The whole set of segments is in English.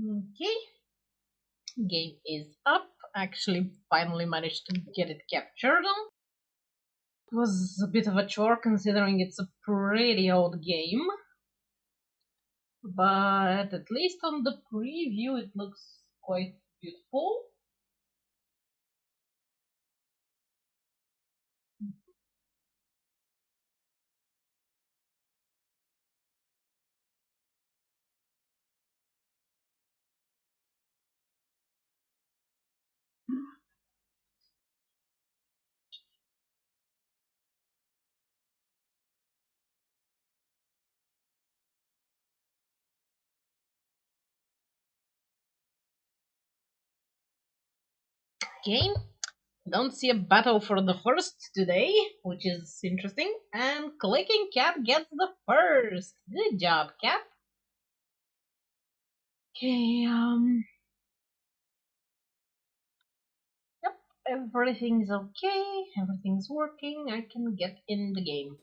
Okay, game is up. Actually, finally managed to get it captured. It was a bit of a chore considering it's a pretty old game, but at least on the preview it looks quite beautiful. Okay, don't see a battle for the first today, which is interesting. And clicking Cap gets the first. Good job, Cap. Okay, yep, everything's okay. Everything's working. I can get in the game.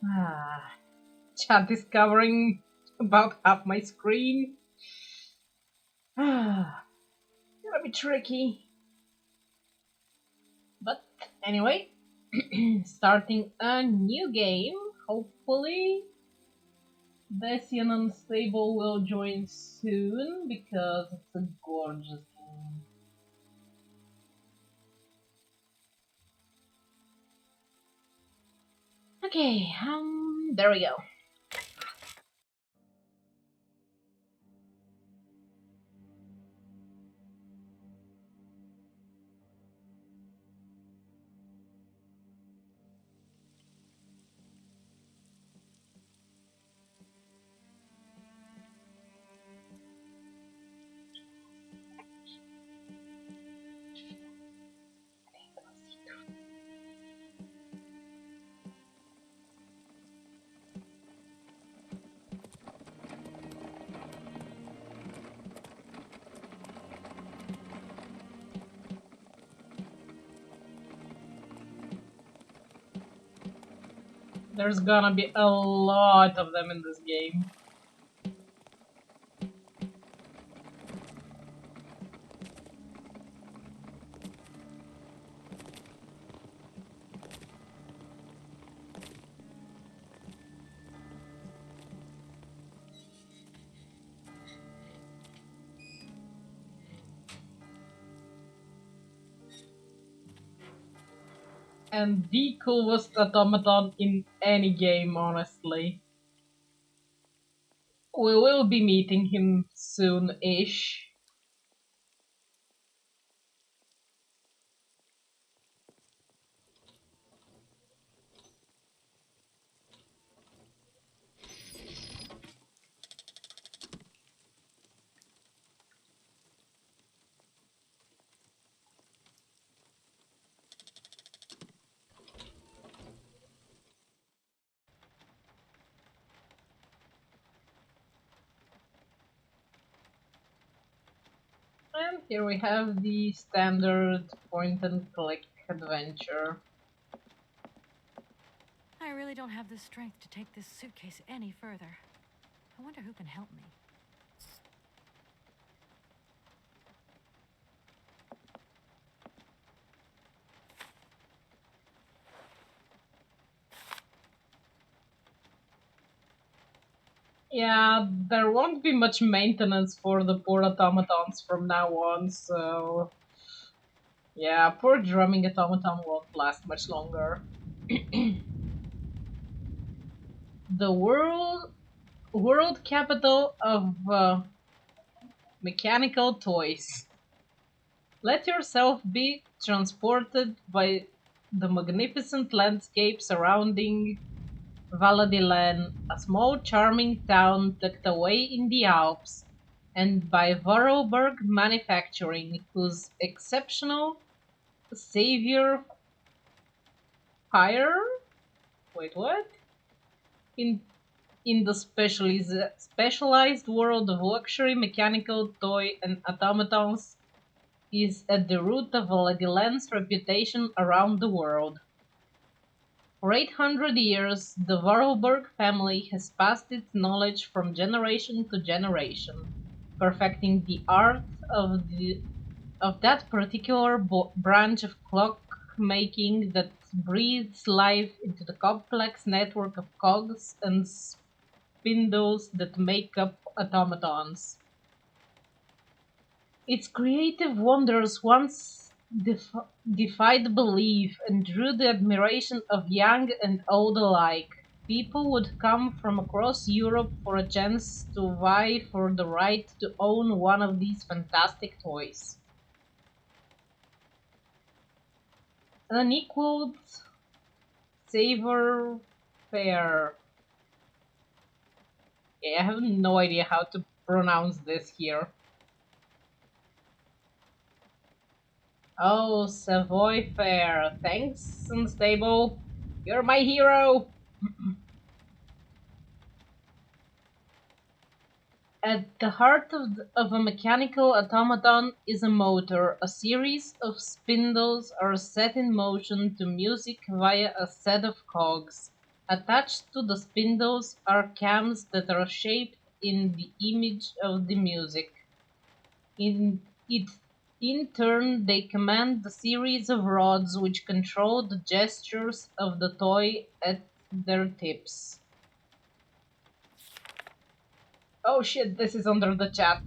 Ah, chat is covering about half my screen. Ah, gonna be tricky. But anyway, starting a new game. Hopefully, Desi and Unstable will join soon because it's a gorgeous game. Okay, there we go. There's gonna be a lot of them in this game. And the coolest automaton in any game, honestly. We will be meeting him soon-ish. And here we have the standard point-and-click adventure. I really don't have the strength to take this suitcase any further. I wonder who can help me. Yeah, there won't be much maintenance for the poor automatons from now on, so... Yeah, poor drumming automaton won't last much longer. The world capital of mechanical toys. Let yourself be transported by the magnificent landscape surrounding Valadilen, a small charming town tucked away in the Alps, and by Vorarlberg Manufacturing, whose exceptional savior fire wait what? In in the specialized world of luxury mechanical toy and automatons, is at the root of Ladyland's reputation around the world. For 800 years, the Vorarlberg family has passed its knowledge from generation to generation, perfecting the art of that particular branch of clockmaking that breathes life into the complex network of cogs and spindles that make up automatons. Its creative wonders once defied belief and drew the admiration of young and old alike. People would come from across Europe for a chance to vie for the right to own one of these fantastic toys. Unequaled savor fair. Yeah, I have no idea how to pronounce this here. Oh, Savoy Fair. Thanks, Unstable. You're my hero. At the heart of a mechanical automaton is a motor. A series of spindles are set in motion to music via a set of cogs. Attached to the spindles are cams that are shaped in the image of the music. In it in turn they command the series of rods which control the gestures of the toy at their tips. Oh shit, this is under the chat.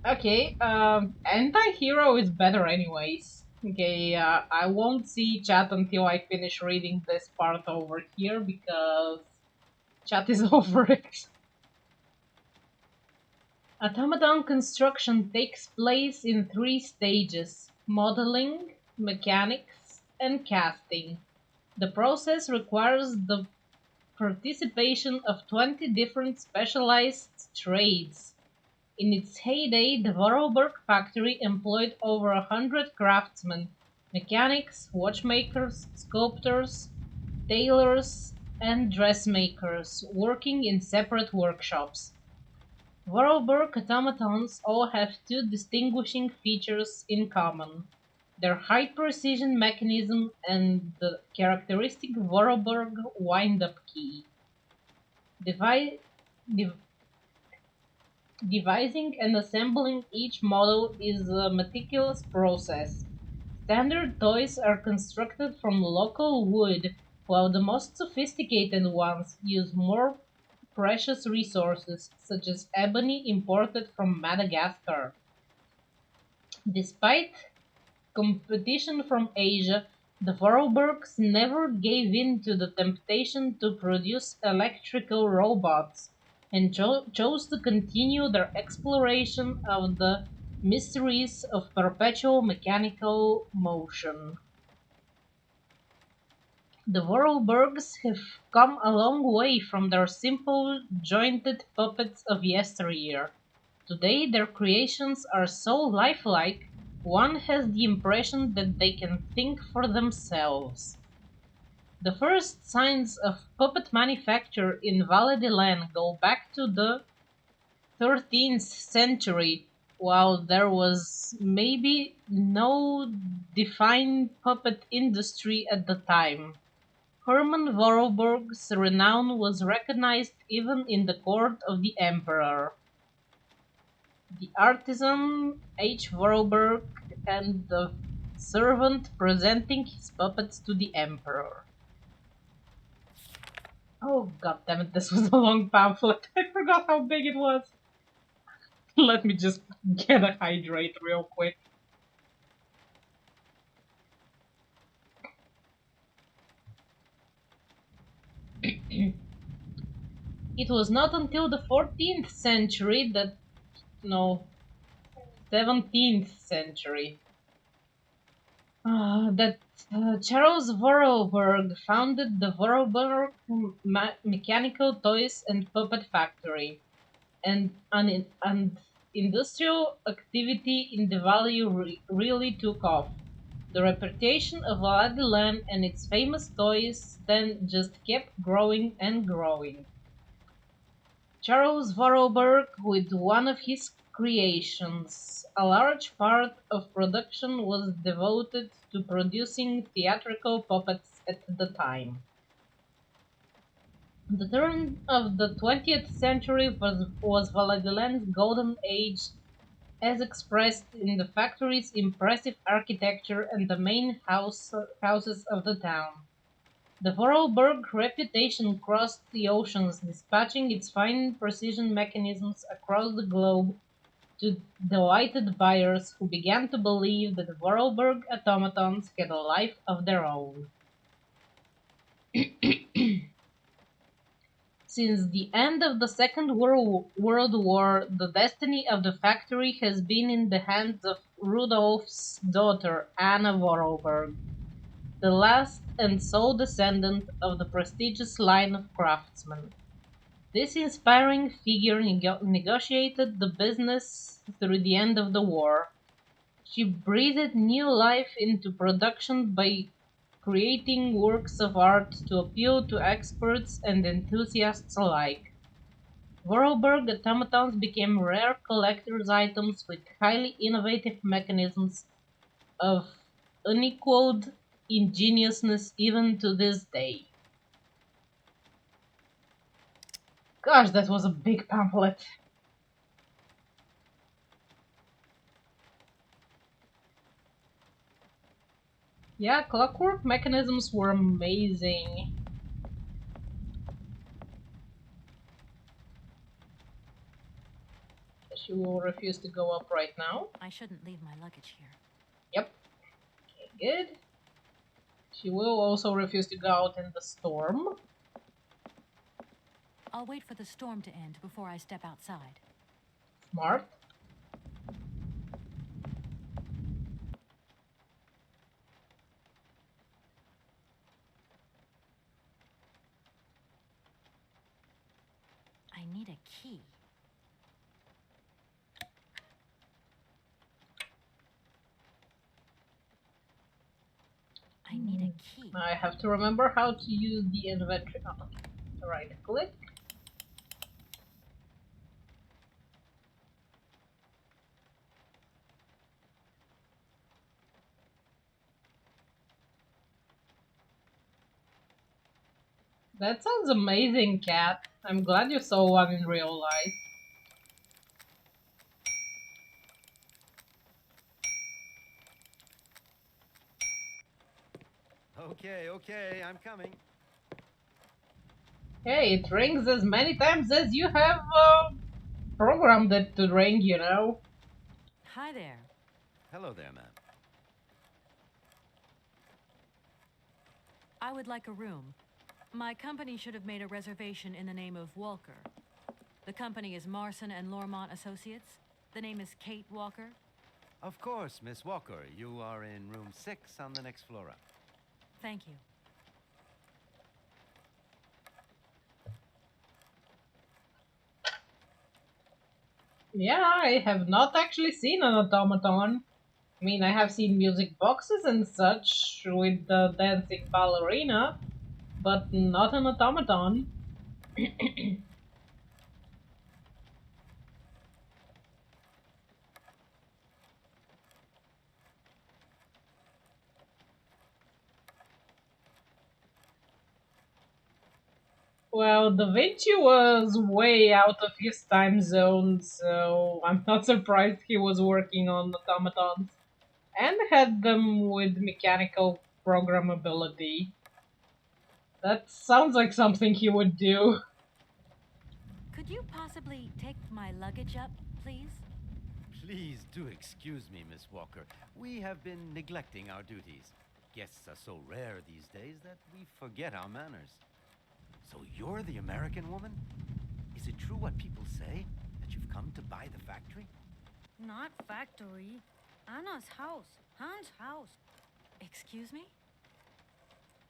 Okay, anti-hero is better anyways. Okay, I won't see chat until I finish reading this part over here because chat is over it. Automaton construction takes place in three stages: modeling, mechanics, and casting. The process requires the participation of 20 different specialized trades. In its heyday, the Vorarlberg factory employed over 100 craftsmen, mechanics, watchmakers, sculptors, tailors, and dressmakers working in separate workshops. Vorarlberg automatons all have two distinguishing features in common: their high-precision mechanism and the characteristic Vorarlberg wind-up key. Devi- dev- Devising and assembling each model is a meticulous process. Standard toys are constructed from local wood, while the most sophisticated ones use more precious resources, such as ebony imported from Madagascar. Despite competition from Asia, the Vorarlbergs never gave in to the temptation to produce electrical robots and chose to continue their exploration of the mysteries of perpetual mechanical motion. The Vorarlbergs have come a long way from their simple jointed puppets of yesteryear. Today their creations are so lifelike, one has the impression that they can think for themselves. The first signs of puppet manufacture in Valle de Len go back to the 13th century, while there was maybe no defined puppet industry at the time. Hermann Vorarlberg's renown was recognized even in the court of the emperor. The artisan H. Vorarlberg and the servant presenting his puppets to the emperor. Oh god damn it, this was a long pamphlet. I forgot how big it was. Let me just get a hydrate real quick. It was not until the 14th century that, no, 17th century, that Charles Vorarlberg founded the Vorarlberg Mechanical Toys and Puppet Factory, and industrial activity in the valley really took off. The reputation of Aladdin and its famous toys then just kept growing and growing. Charles Vorarlberg, with one of his creations. A large part of production was devoted to producing theatrical puppets at the time. The turn of the 20th century was Valadilen's golden age as expressed in the factory's impressive architecture and the main houses of the town. The Vorarlberg reputation crossed the oceans, dispatching its fine precision mechanisms across the globe to delighted buyers who began to believe that the Vorarlberg automatons had a life of their own. Since the end of the Second World War, the destiny of the factory has been in the hands of Rudolf's daughter, Anna Vorarlberg, the last and sole descendant of the prestigious line of craftsmen. This inspiring figure negotiated the business through the end of the war. She breathed new life into production by creating works of art to appeal to experts and enthusiasts alike. Vorarlberg automatons became rare collector's items with highly innovative mechanisms of unequaled ingeniousness even to this day. Gosh, that was a big pamphlet. Yeah, clockwork mechanisms were amazing. She will refuse to go up right now. I shouldn't leave my luggage here. Yep, okay, good. She will also refuse to go out in the storm. I'll wait for the storm to end before I step outside. Smart. I need a key. I need a key. I have to remember how to use the inventory. Oh, okay. Right click. That sounds amazing, Cat. I'm glad you saw one in real life. Okay, okay, I'm coming. Hey, it rings as many times as you have programmed it to ring, you know? Hi there. Hello there, ma'am. I would like a room. My company should have made a reservation in the name of Walker. The company is Marson and Lormont Associates. The name is Kate Walker. Of course, Miss Walker. You are in room 6 on the next floor up. Thank you. Yeah, I have not actually seen an automaton. I mean, I have seen music boxes and such with the dancing ballerina, but not an automaton. Well, Da Vinci was way out of his time zone, so I'm not surprised he was working on automatons and had them with mechanical programmability. That sounds like something he would do. Could you possibly take my luggage up, please? Please do excuse me, Miss Walker. We have been neglecting our duties. Guests are so rare these days that we forget our manners. So you're the American woman? Is it true what people say? That you've come to buy the factory? Not factory. Anna's house. Hans' house. Excuse me?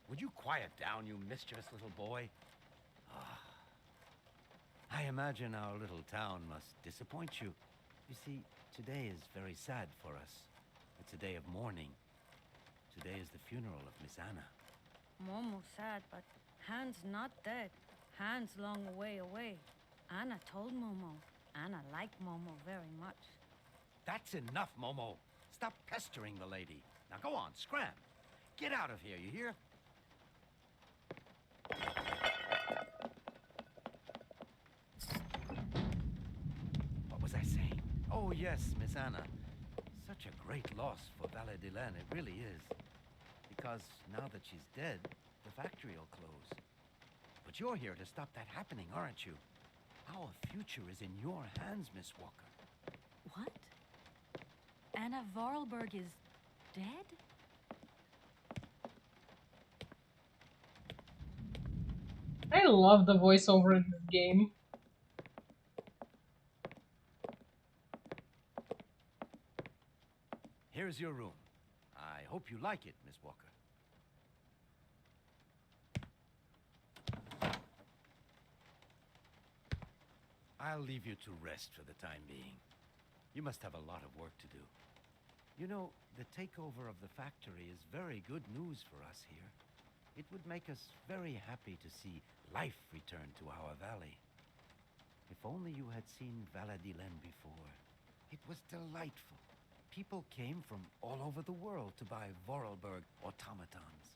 Would you quiet down, you mischievous little boy? Ah, I imagine our little town must disappoint you. You see, today is very sad for us. It's a day of mourning. Today is the funeral of Miss Anna. Momo sad, but Hans not dead. Hans long way away. Anna told Momo. Anna liked Momo very much. That's enough, Momo. Stop pestering the lady. Now go on, scram. Get out of here, you hear? What was I saying? Oh, yes, Miss Anna. Such a great loss for Valet Dylan, it really is. Because now that she's dead, the factory will close. But you're here to stop that happening, aren't you? Our future is in your hands, Miss Walker. What? Anna Vorarlberg is dead? I love the voiceover in this game. Here's your room. I hope you like it, Miss Walker. I'll leave you to rest for the time being. You must have a lot of work to do. You know, the takeover of the factory is very good news for us here. It would make us very happy to see life return to our valley. If only you had seen Valadilen before. It was delightful. People came from all over the world to buy Vorarlberg automatons.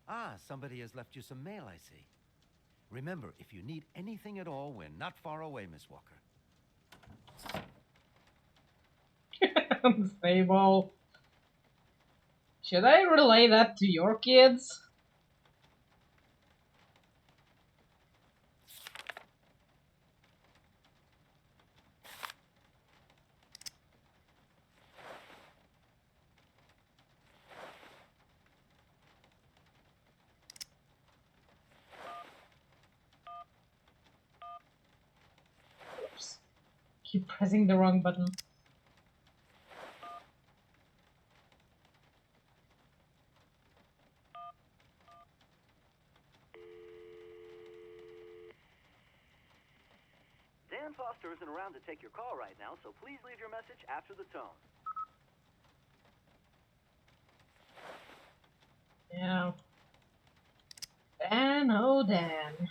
Ah, somebody has left you some mail, I see. Remember, if you need anything at all, we're not far away, Miss Walker. Unstable. Should I relay that to your kids? Oops. Keep pressing the wrong button. Dan Foster isn't around to take your call right now, so please leave your message after the tone. Yeah. Dan, oh Dan.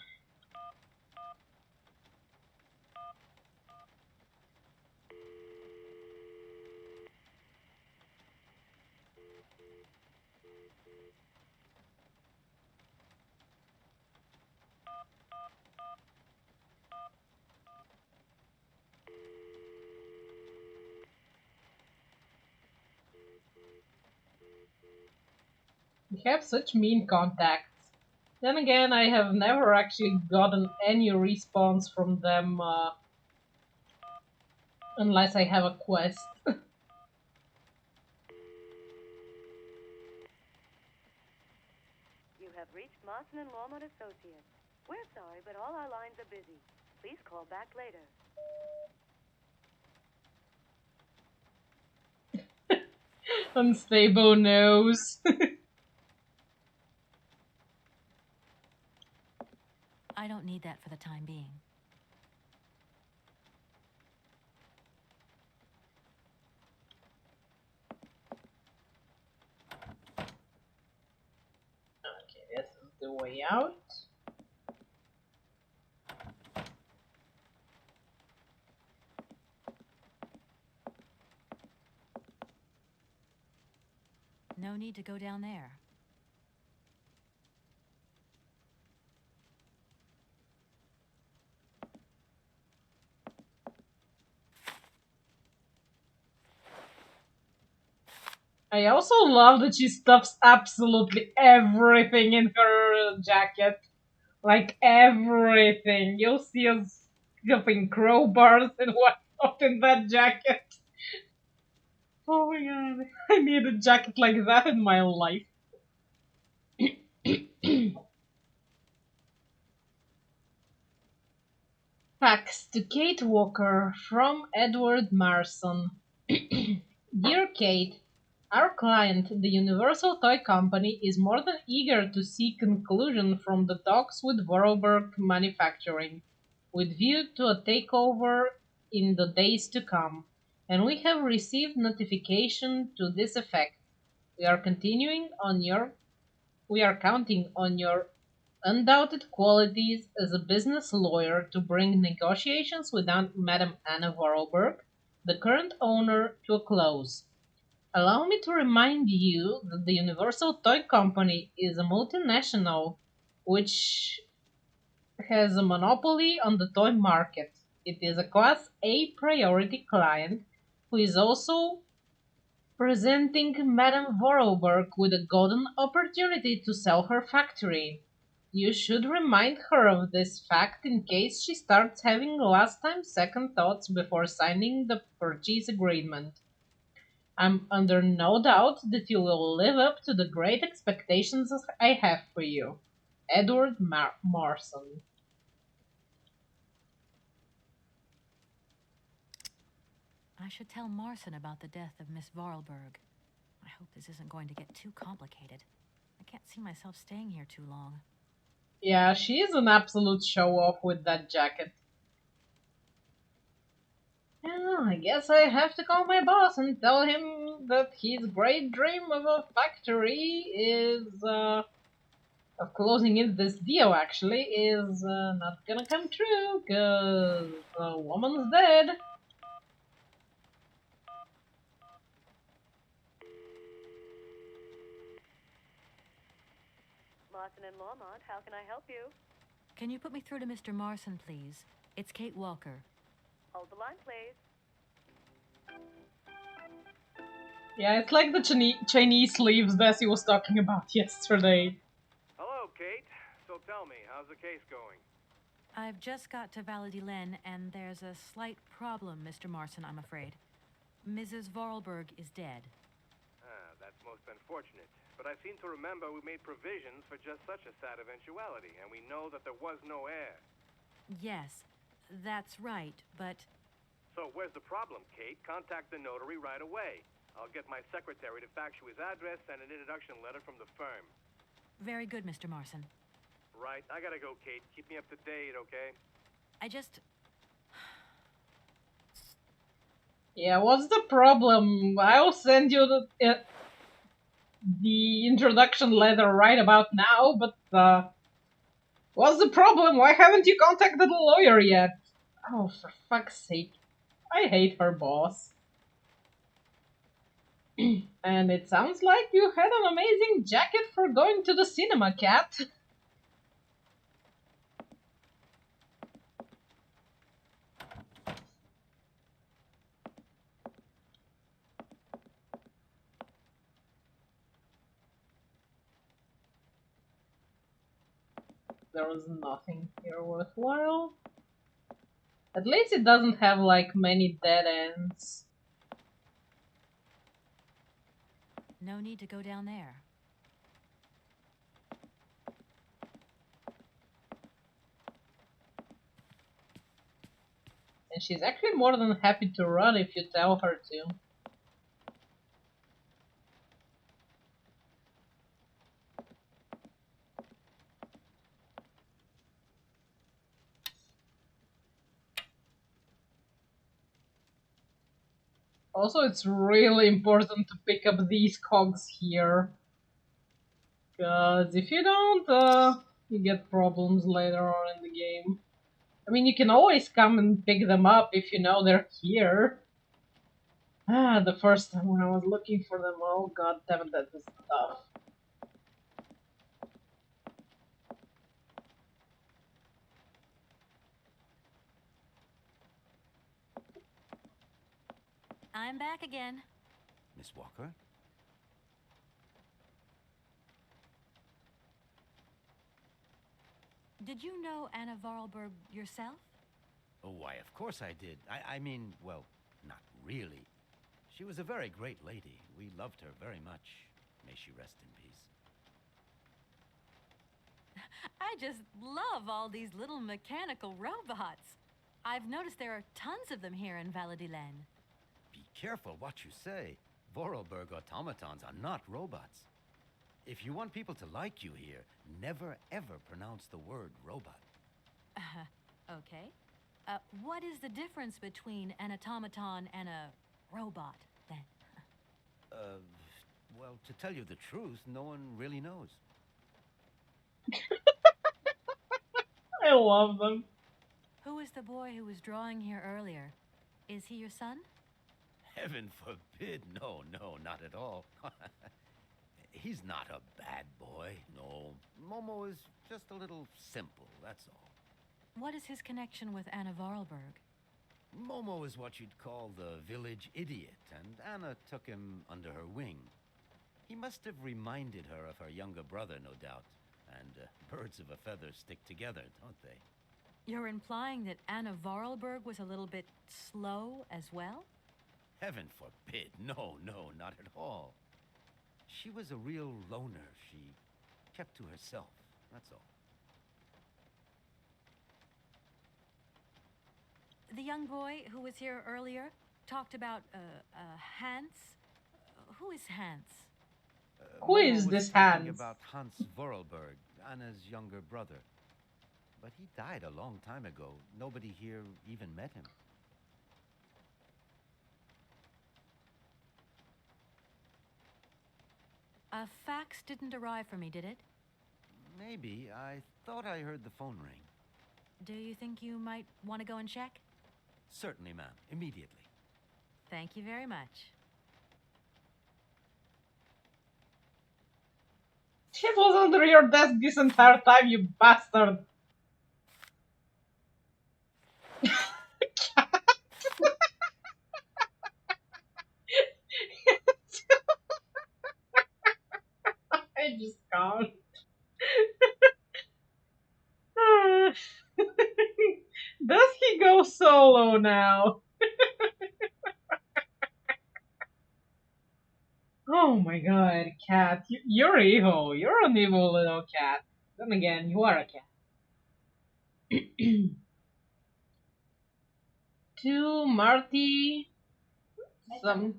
We have such mean contacts. Then again, I have never actually gotten any response from them unless I have a quest. You have reached Mawson and Walmart Associates. We're sorry, but all our lines are busy. Please call back later. Unstable nose. I don't need that for the time being. Okay, this is the way out. No need to go down there. I also love that she stuffs absolutely everything in her jacket. Like everything. You'll see us stuffing crowbars and whatnot in that jacket. Oh my god. I need a jacket like that in my life. Fax to Kate Walker from Edward Marson. Dear Kate, our client, the Universal Toy Company, is more than eager to see conclusion from the talks with Vorarlberg Manufacturing, with view to a takeover in the days to come, and we have received notification to this effect. We are continuing on your we are counting on your undoubted qualities as a business lawyer to bring negotiations with Madame Anna Vorarlberg, the current owner, to a close. Allow me to remind you that the Universal Toy Company is a multinational which has a monopoly on the toy market. It is a Class A priority client who is also presenting Madame Vorarlberg with a golden opportunity to sell her factory. You should remind her of this fact in case she starts having last time second thoughts before signing the purchase agreement. I'm under no doubt that you will live up to the great expectations I have for you. Edward Marson. I should tell Marson about the death of Miss Vorarlberg. I hope this isn't going to get too complicated. I can't see myself staying here too long. Yeah, she is an absolute show off with that jacket. Well, I guess I have to call my boss and tell him that his great dream of a factory is, of closing in this deal actually, is not gonna come true, cause the woman's dead. Lawson and Lawmont, how can I help you? Can you put me through to Mr. Marson, please? It's Kate Walker. Hold the line, please. Yeah, it's like the Chinese sleeves Desi was talking about yesterday. Hello, Kate. So tell me, how's the case going? I've just got to Valladolid, and there's a slight problem, Mr. Marson, I'm afraid. Mrs. Vorarlberg is dead. Ah, that's most unfortunate. But I seem to remember we made provisions for just such a sad eventuality, and we know that there was no heir. Yes, that's right, but So where's the problem, Kate? Contact the notary right away. I'll get my secretary to fax you his address and an introduction letter from the firm. very good, Mr. Marson. Right, I gotta go, Kate. Keep me up to date, okay? I just... Yeah, what's the problem? I'll send you the introduction letter right about now, but what's the problem? Why haven't you contacted the lawyer yet? Oh, for fuck's sake. I hate her boss. And it sounds like you had an amazing jacket for going to the cinema, Cat. There was nothing here worthwhile. At least it doesn't have like many dead ends. No need to go down there. And she's actually more than happy to run if you tell her to. Also, it's really important to pick up these cogs here. Because if you don't, you get problems later on in the game. I mean, you can always come and pick them up if you know they're here. Ah, the first time when I was looking for them, oh god damn it, that was tough. I'm back again. Miss Walker? Did you know Anna Vorarlberg yourself? Oh, why, of course I did. I mean, well, not really. She was a very great lady. We loved her very much. May she rest in peace. I just love all these little mechanical robots. I've noticed there are tons of them here in Valladolid. Be careful what you say. Vorarlberg automatons are not robots. If you want people to like you here, never ever pronounce the word robot. Okay. What is the difference between an automaton and a robot, then? Well, to tell you the truth, no one really knows. I love them. Who is the boy who was drawing here earlier? Is he your son? Heaven forbid. No, no, not at all. He's not a bad boy. No. Momo is just a little simple, that's all. What is his connection with Anna Vorarlberg? Momo is what you'd call the village idiot, and Anna took him under her wing. He must have reminded her of her younger brother, no doubt. And birds of a feather stick together, don't they? You're implying that Anna Vorarlberg was a little bit slow as well? Heaven forbid. No, no, not at all. She was a real loner. She kept to herself, that's all. The young boy who was here earlier talked about, Hans. Who is Hans? Who is Momo was this speaking Hans? about Hans Vorarlberg, Anna's younger brother. But he died a long time ago. Nobody here even met him. A fax didn't arrive for me, did it? Maybe. I thought I heard the phone ring. Do you think you might want to go and check? Certainly, ma'am. Immediately. Thank you very much. It was under your desk this entire time, you bastard. I just can't. Does he go solo now? Oh my god, cat. You're evil. You're an evil little cat. Then again, you are a cat. To Marty, some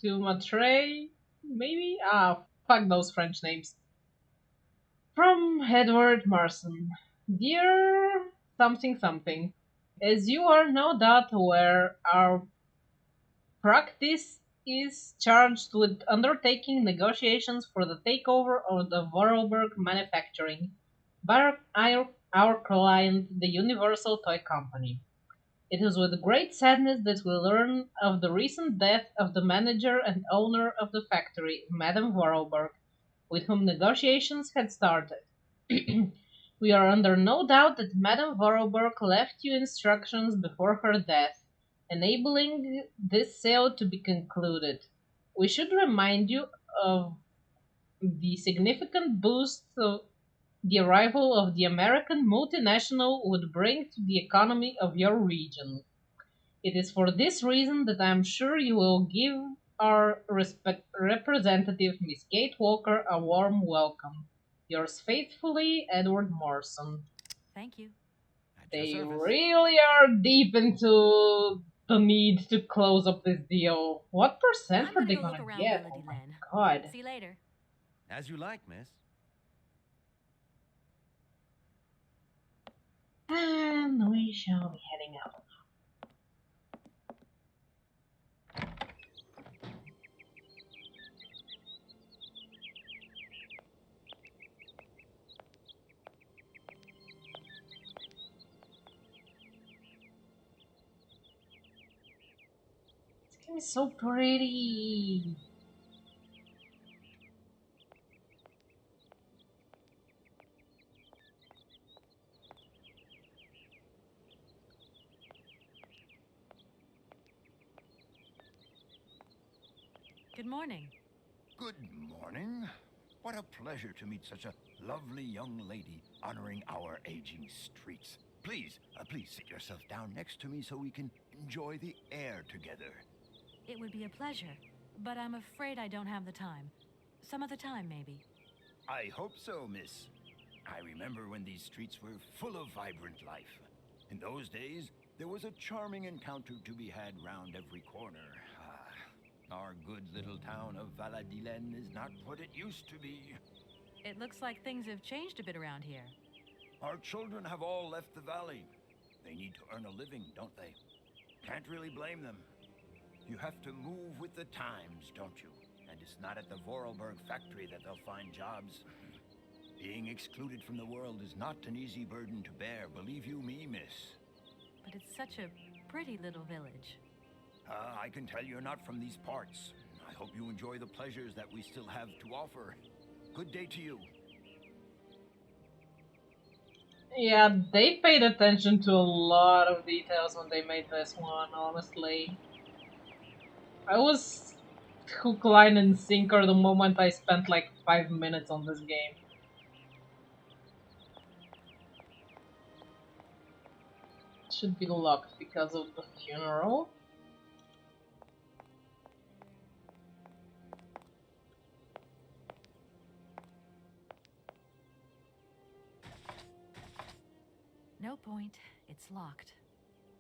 to Matre, maybe? Ah, fuck those French names. From Edward Marson. Dear something something, as you are no doubt aware, our practice is charged with undertaking negotiations for the takeover of the Vorarlberg manufacturing by our client, the Universal Toy Company. It is with great sadness that we learn of the recent death of the manager and owner of the factory, Madame Vorarlberg, with whom negotiations had started. We are under no doubt that Madame Vorarlberg left you instructions before her death, enabling this sale to be concluded. We should remind you of the significant boost the arrival of the American multinational would bring to the economy of your region. It is for this reason that I am sure you will give our representative, Miss Kate Walker, a warm welcome. Yours faithfully, Edward Morrison. Thank you. At your They service. really are deep into the need to close up this deal. What percent I'm are gonna they go look gonna around get? Villa Oh de my Len. god. See you later. As you like, miss. And we shall be heading out. This game is so pretty. Good morning. Good morning. What a pleasure to meet such a lovely young lady honoring our aging streets. Please sit yourself down next to me so we can enjoy the air together. It would be a pleasure, but I'm afraid I don't have the time. Some other time, maybe. I hope so, miss. I remember when these streets were full of vibrant life. In those days, there was a charming encounter to be had round every corner. Our good little town of Valladolid is not what it used to be. It looks like things have changed a bit around here. Our children have all left the valley. They need to earn a living, don't they? Can't really blame them. You have to move with the times, don't you? And it's not at the Vorarlberg factory that they'll find jobs. Being excluded from the world is not an easy burden to bear, believe you me, miss. But it's such a pretty little village. I can tell you're not from these parts. I hope you enjoy the pleasures that we still have to offer. Good day to you. Yeah, they paid attention to a lot of details when they made this one, honestly. I was hook, line, and sinker the moment I spent like 5 minutes on this game. It should be locked because of the funeral. No point. It's locked.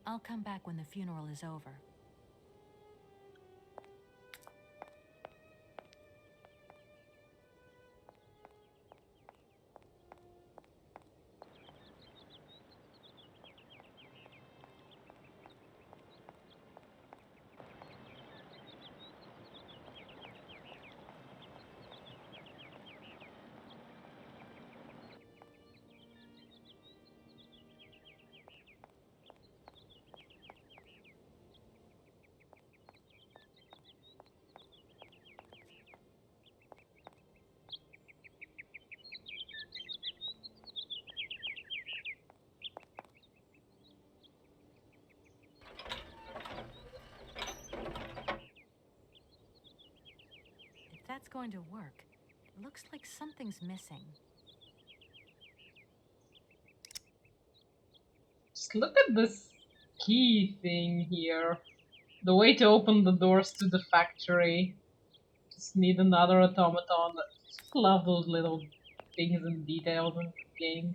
I'll come back when the funeral is over. If that's going to work, it looks like something's missing. Just look at this key thing here. The way to open the doors to the factory. Just need another automaton. Just love those little things and details in this game.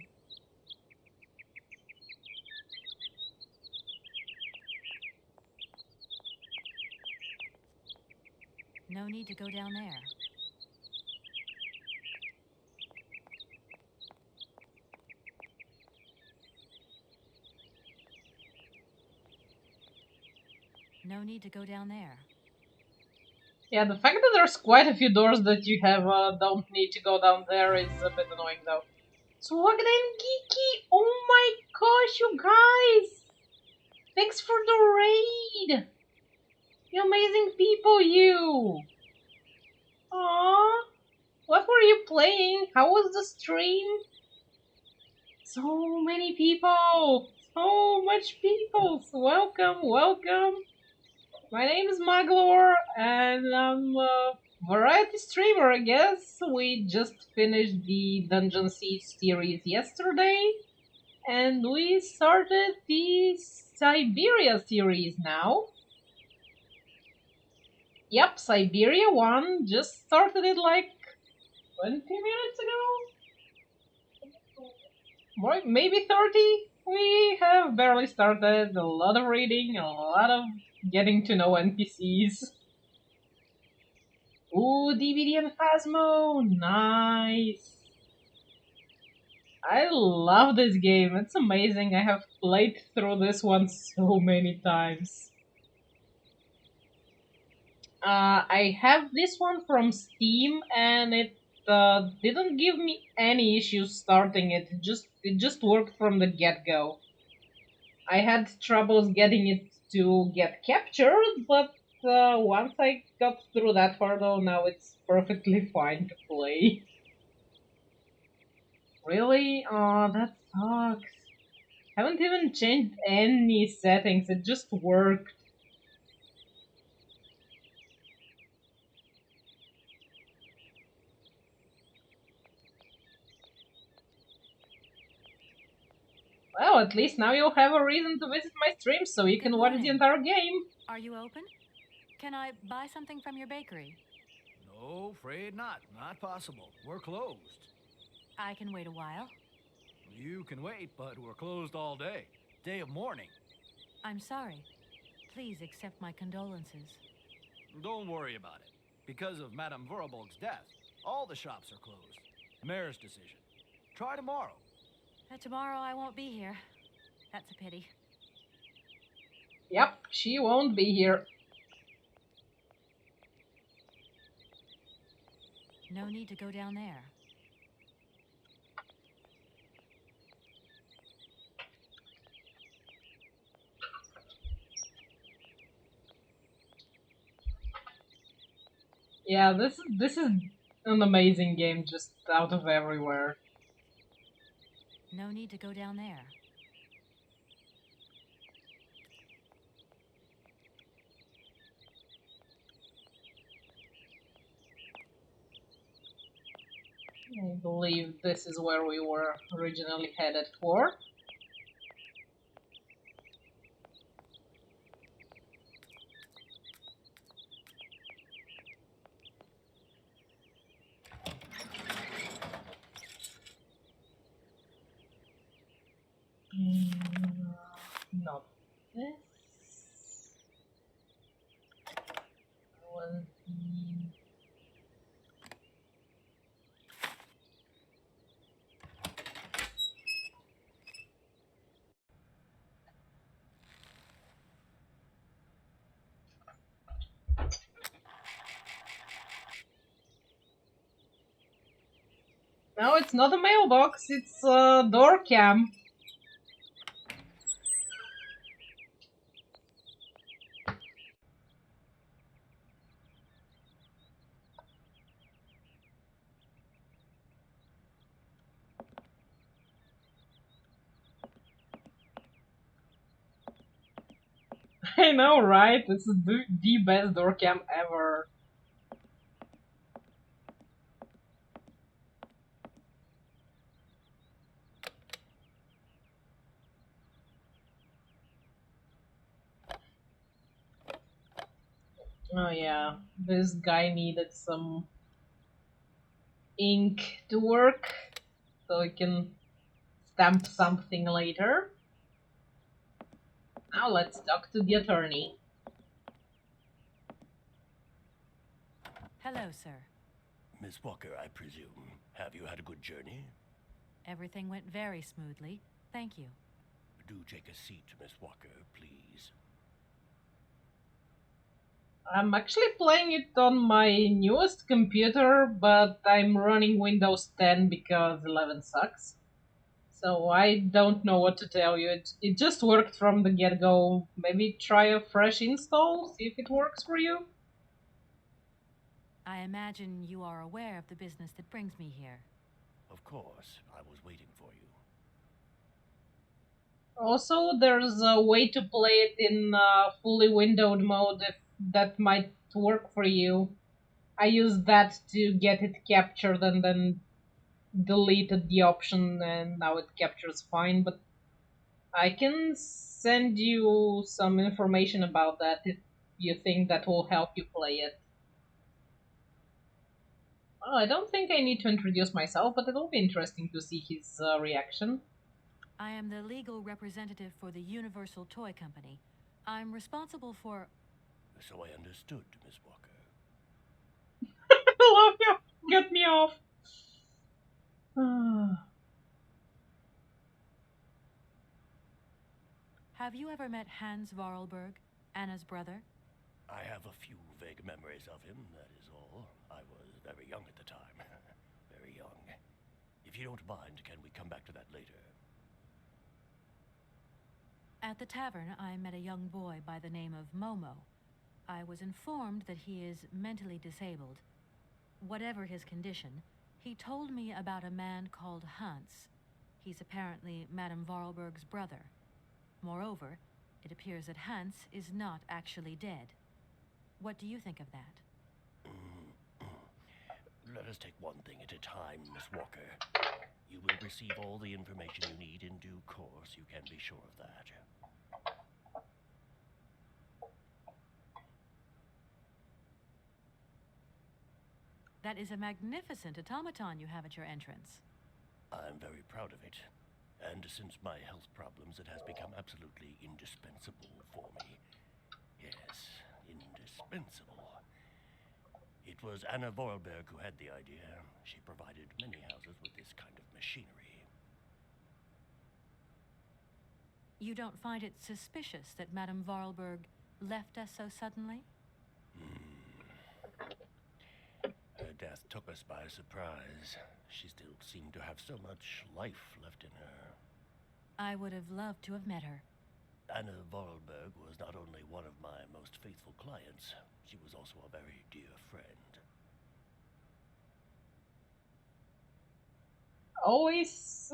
No need to go down there. No need to go down there. Yeah, the fact that there's quite a few doors that you have don't need to go down there is a bit annoying though. Swagden Geeky! Oh my gosh, you guys! Thanks for the raid! You amazing people, you! Aww! What were you playing? How was the stream? So many people! So much people! Welcome, welcome! My name is Maglor, and I'm a variety streamer, I guess. We just finished the Dungeon Siege series yesterday, and we started the Syberia series now. Yep, Syberia 1, just started it like 20 minutes ago? More, maybe 30? We have barely started, a lot of reading, a lot of getting to know NPCs. Ooh, DVD and Phasmo! Nice! I love this game, it's amazing. I have played through this one so many times. I have this one from Steam, and it didn't give me any issues starting it. It just worked from the get-go. I had troubles getting it to get captured, but once I got through that hurdle, now it's perfectly fine to play. Really? Oh, that sucks. Haven't even changed any settings, it just worked. Well, at least now you'll have a reason to visit my stream so you can watch the entire game. Are you open? Can I buy something from your bakery? No, afraid not. Not possible. We're closed. I can wait a while. You can wait, but we're closed all day. Day of mourning. I'm sorry. Please accept my condolences. Don't worry about it. Because of Madame Vorobog's death, all the shops are closed. Mayor's decision. Try tomorrow. Tomorrow I won't be here. That's a pity. Yep, she won't be here. No need to go down there. Yeah, this is an amazing game, just out of everywhere. No need to go down there. I believe this is where we were originally headed for. Mm, Not this. Was the- No, it's not a mailbox, it's a door cam. I know, right? This is the best door cam ever. Oh yeah, this guy needed some ink to work so he can stamp something later. Now let's talk to the attorney. Hello, sir. Miss Walker, I presume. Have you had a good journey? Everything went very smoothly. Thank you. Do take a seat, Miss Walker, please. I'm actually playing it on my newest computer, but I'm running Windows 10 because 11 sucks. So I don't know what to tell you. It just worked from the get-go. Maybe try a fresh install, see if it works for you. I imagine you are aware of the business that brings me here. Of course, I was waiting for you. Also, there's a way to play it in fully windowed mode if that might work for you. I used that to get it captured and then deleted the option and now it captures fine, but I can send you some information about that if you think that will help you play it. Well, I don't think I need to introduce myself, but it'll be interesting to see his reaction. I am the legal representative for the Universal Toy Company. I'm responsible for. So I understood, Miss Walker. I love you! Get me off! Have you ever met Hans Vorarlberg, Anna's brother? I have a few vague memories of him, that is all. I was very young at the time. Very young. If you don't mind, can we come back to that later? At the tavern, I met a young boy by the name of Momo. I was informed that he is mentally disabled. Whatever his condition, he told me about a man called Hans. He's apparently Madame Vorarlberg's brother. Moreover, it appears that Hans is not actually dead. What do you think of that? Let us take one thing at a time, Miss Walker. You will receive all the information you need in due course, you can be sure of that. That is a magnificent automaton you have at your entrance. I'm very proud of it. And since my health problems, it has become absolutely indispensable for me. Yes, indispensable. It was Anna Vorarlberg who had the idea. She provided many houses with this kind of machinery. You don't find it suspicious that Madame Vorarlberg left us so suddenly? Her death took us by surprise. She still seemed to have so much life left in her. I would have loved to have met her. Anna Vorarlberg was not only one of my most faithful clients, she was also a very dear friend. always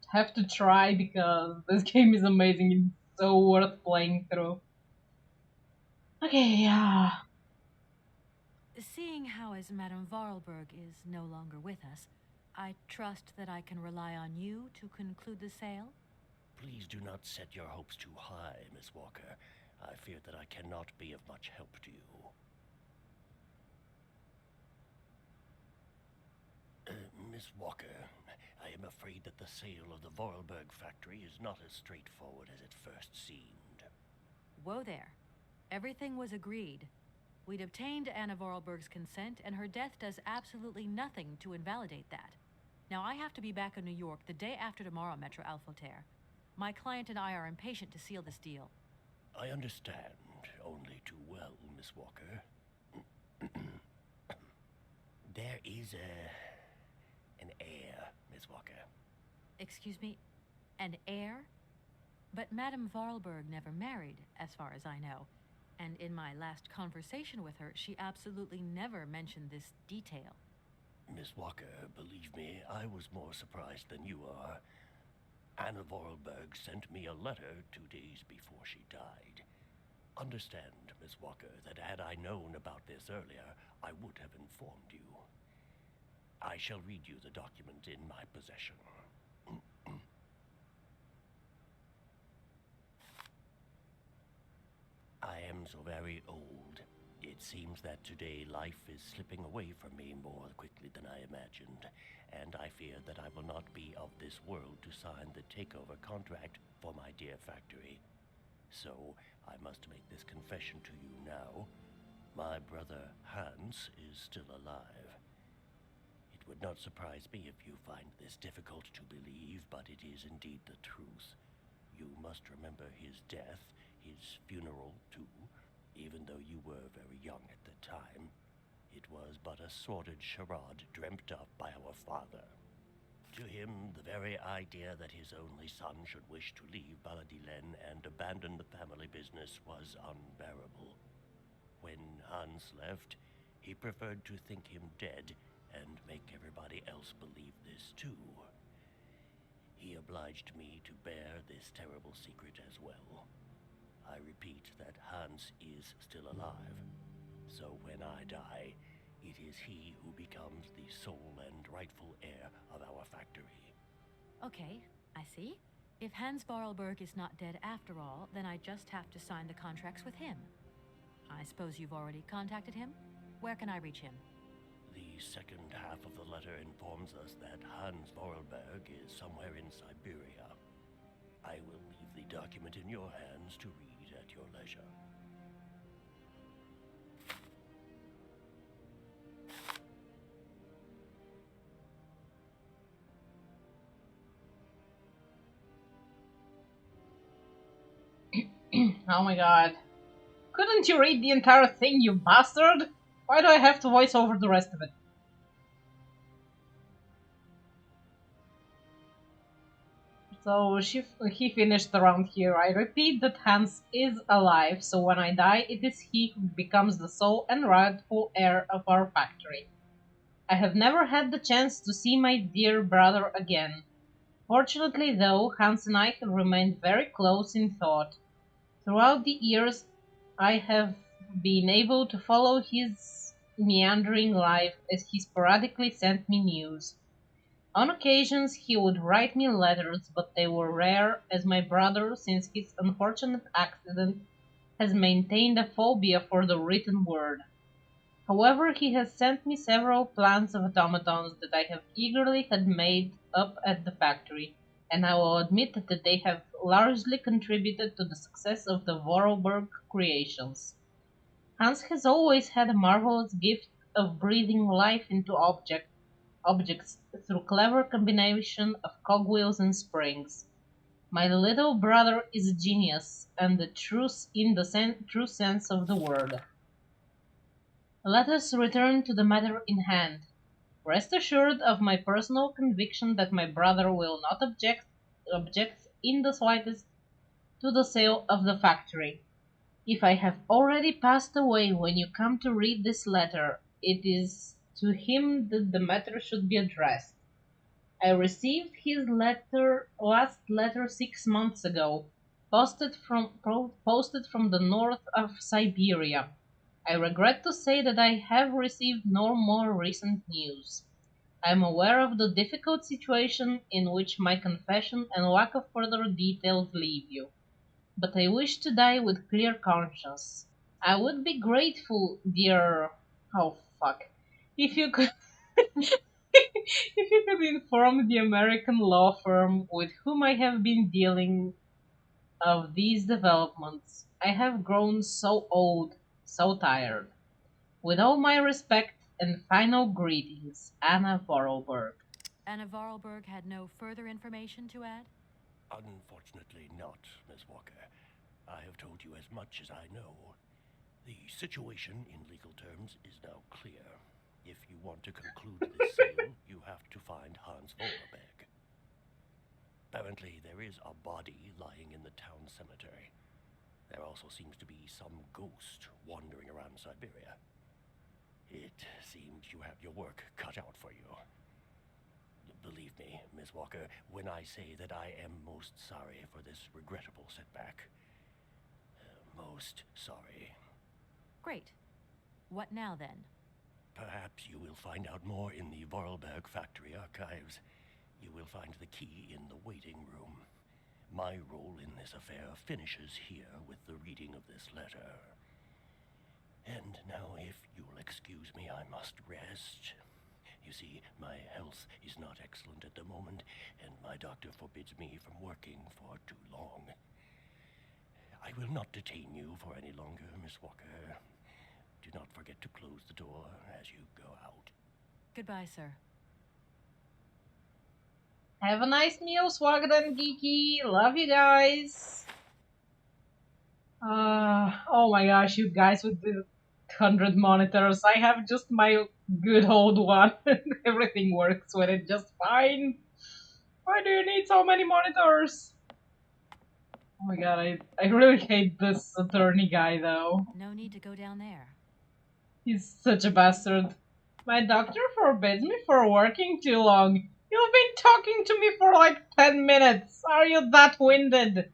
have to try because this game is amazing. It's so worth playing through. Okay, yeah. Seeing how as Madame Vorarlberg is no longer with us, I trust that I can rely on you to conclude the sale? Please do not set your hopes too high, Miss Walker. I fear that I cannot be of much help to you. Miss Walker, I am afraid that the sale of the Vorarlberg factory is not as straightforward as it first seemed. Whoa there. Everything was agreed. We'd obtained Anna Vorarlberg's consent, and her death does absolutely nothing to invalidate that. Now, I have to be back in New York the day after tomorrow, Metro Alphoter. My client and I are impatient to seal this deal. I understand only too well, Miss Walker. There is an heir, Miss Walker. Excuse me? An heir? But Madame Vorarlberg never married, as far as I know. And in my last conversation with her, she absolutely never mentioned this detail. Miss Walker, believe me, I was more surprised than you are. Anna Vorarlberg sent me a letter 2 days before she died. Understand, Miss Walker, that had I known about this earlier, I would have informed you. I shall read you the document in my possession. I am so very old. It seems that today life is slipping away from me more quickly than I imagined, and I fear that I will not be of this world to sign the takeover contract for my dear factory. So, I must make this confession to you now. My brother Hans is still alive. It would not surprise me if you find this difficult to believe, but it is indeed the truth. You must remember his death, his funeral too, even though you were very young at the time. It was but a sordid charade dreamt up by our father. To him, the very idea that his only son should wish to leave Baladilen and abandon the family business was unbearable. When Hans left, he preferred to think him dead and make everybody else believe this too. He obliged me to bear this terrible secret as well. I repeat that Hans is still alive, so when I die, it is he who becomes the sole and rightful heir of our factory. Okay, I see. If Hans Vorarlberg is not dead after all, then I just have to sign the contracts with him. I suppose you've already contacted him? Where can I reach him? The second half of the letter informs us that Hans Vorarlberg is somewhere in Syberia. I will leave the document in your hands to read at your leisure. Oh my god. Couldn't you read the entire thing, you bastard? Why do I have to voice over the rest of it? So he finished around here. I repeat that Hans is alive, so when I die, it is he who becomes the sole and rightful heir of our factory. I have never had the chance to see my dear brother again. Fortunately, though, Hans and I have remained very close in thought. Throughout the years, I have been able to follow his meandering life as he sporadically sent me news. On occasions he would write me letters, but they were rare, as my brother, since his unfortunate accident, has maintained a phobia for the written word. However, he has sent me several plants of automatons that I have eagerly had made up at the factory, and I will admit that they have largely contributed to the success of the Vorarlberg creations. Hans has always had a marvelous gift of breathing life into objects through clever combination of cogwheels and springs. My little brother is a genius, and the truth in the true sense of the word. Let us return to the matter in hand. Rest assured of my personal conviction that my brother will not object in the slightest to the sale of the factory. If I have already passed away when you come to read this letter, it is to him that the matter should be addressed. I received his last letter 6 months ago, posted from the north of Syberia. I regret to say that I have received no more recent news. I am aware of the difficult situation in which my confession and lack of further details leave you, but I wish to die with clear conscience. I would be grateful, dear. Oh fuck. If you could. If you could inform the American law firm with whom I have been dealing of these developments. I have grown so old, so tired. With all my respect and final greetings, Anna Vorarlberg. Anna Vorarlberg had no further information to add? Unfortunately not, Miss Walker. I have told you as much as I know. The situation, in legal terms, is now clear. If you want to conclude this sale, you have to find Hans Vorarlberg. Apparently, there is a body lying in the town cemetery. There also seems to be some ghost wandering around Syberia. It seems you have your work cut out for you. Believe me, Miss Walker, when I say that I am most sorry for this regrettable setback. Most sorry. Great. What now then? Perhaps you will find out more in the Vorarlberg factory archives. You will find the key in the waiting room. My role in this affair finishes here with the reading of this letter. And now, if you'll excuse me, I must rest. You see, my health is not excellent at the moment, and my doctor forbids me from working for too long. I will not detain you for any longer, Miss Walker. Do not forget to close the door as you go out. Goodbye, sir. Have a nice meal, Swagged and Geeky. Love you guys. Oh my gosh, you guys with the 100 monitors. I have just my good old one. Everything works with it just fine. Why do you need so many monitors? Oh my god, I really hate this attorney guy though. No need to go down there. He's such a bastard. My doctor forbids me for working too long. You've been talking to me for like 10 minutes. Are you that winded?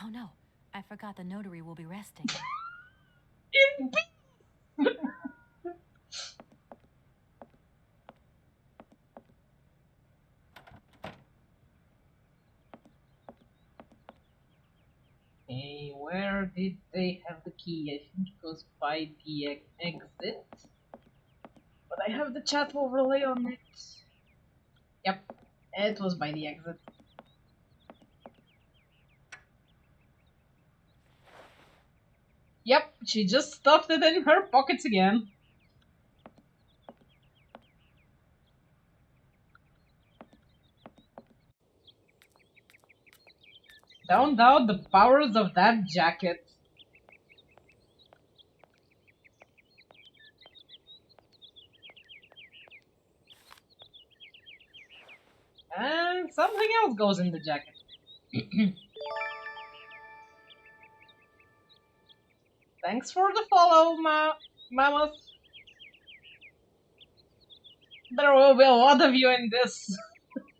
Oh no, I forgot the notary will be resting. Okay, where did they have the key? I think it was by the exit. But I have the chat overlay on it. Yep, it was by the exit. Yep, she just stuffed it in her pockets again. Don't doubt the powers of that jacket. And something else goes in the jacket. Thanks for the follow, Mammoth. There will be a lot of you in this.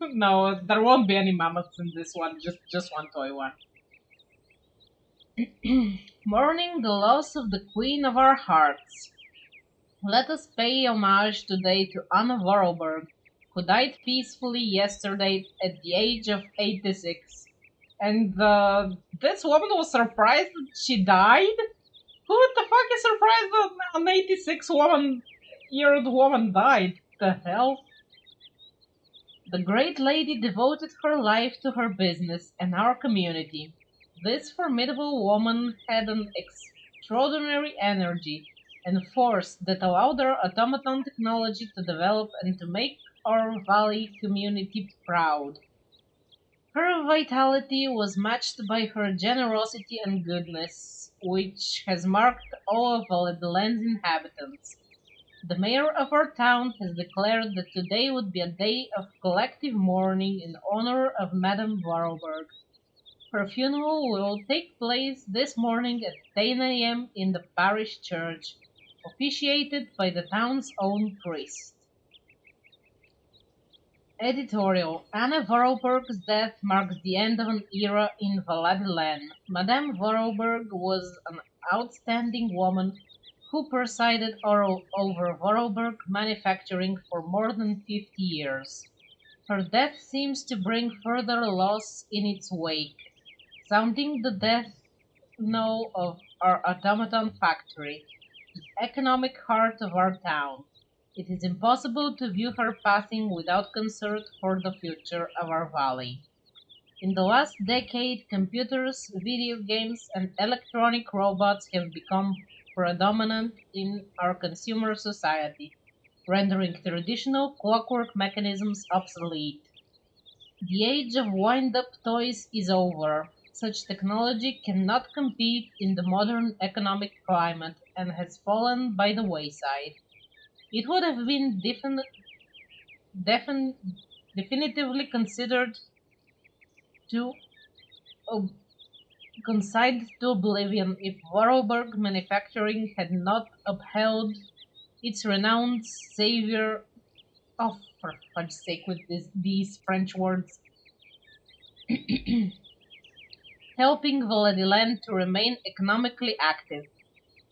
No, there won't be any mammoths in this one, just one toy one. Mourning the loss of the queen of our hearts. Let us pay homage today to Anna Vorarlberg, who died peacefully yesterday at the age of 86. And this woman was surprised that she died? Who the fuck is surprised that an 86-year-old woman died? The hell? The great lady devoted her life to her business and our community. This formidable woman had an extraordinary energy and force that allowed our automaton technology to develop and to make our valley community proud. Her vitality was matched by her generosity and goodness, which has marked all of Valdland's inhabitants. The mayor of our town has declared that today would be a day of collective mourning in honor of Madame Vorarlberg. Her funeral will take place this morning at 10 a.m. in the parish church, officiated by the town's own priest. Editorial: Anna Vorarlberg's death marks the end of an era in Valadiland. Madame Vorarlberg was an outstanding woman who presided over Vorarlberg manufacturing for more than 50 years. Her death seems to bring further loss in its wake, sounding the death knell of our automaton factory, the economic heart of our town. It is impossible to view her passing without concern for the future of our valley. In the last decade, computers, video games, and electronic robots have become predominant in our consumer society, rendering traditional clockwork mechanisms obsolete. The age of wind-up toys is over. Such technology cannot compete in the modern economic climate and has fallen by the wayside. It would have been defin- definitively considered to ob- consigned to oblivion if Vorarlberg Manufacturing had not upheld its renowned savior. Oh, for fudge's sake, with these French words. Helping Valadiland to remain economically active.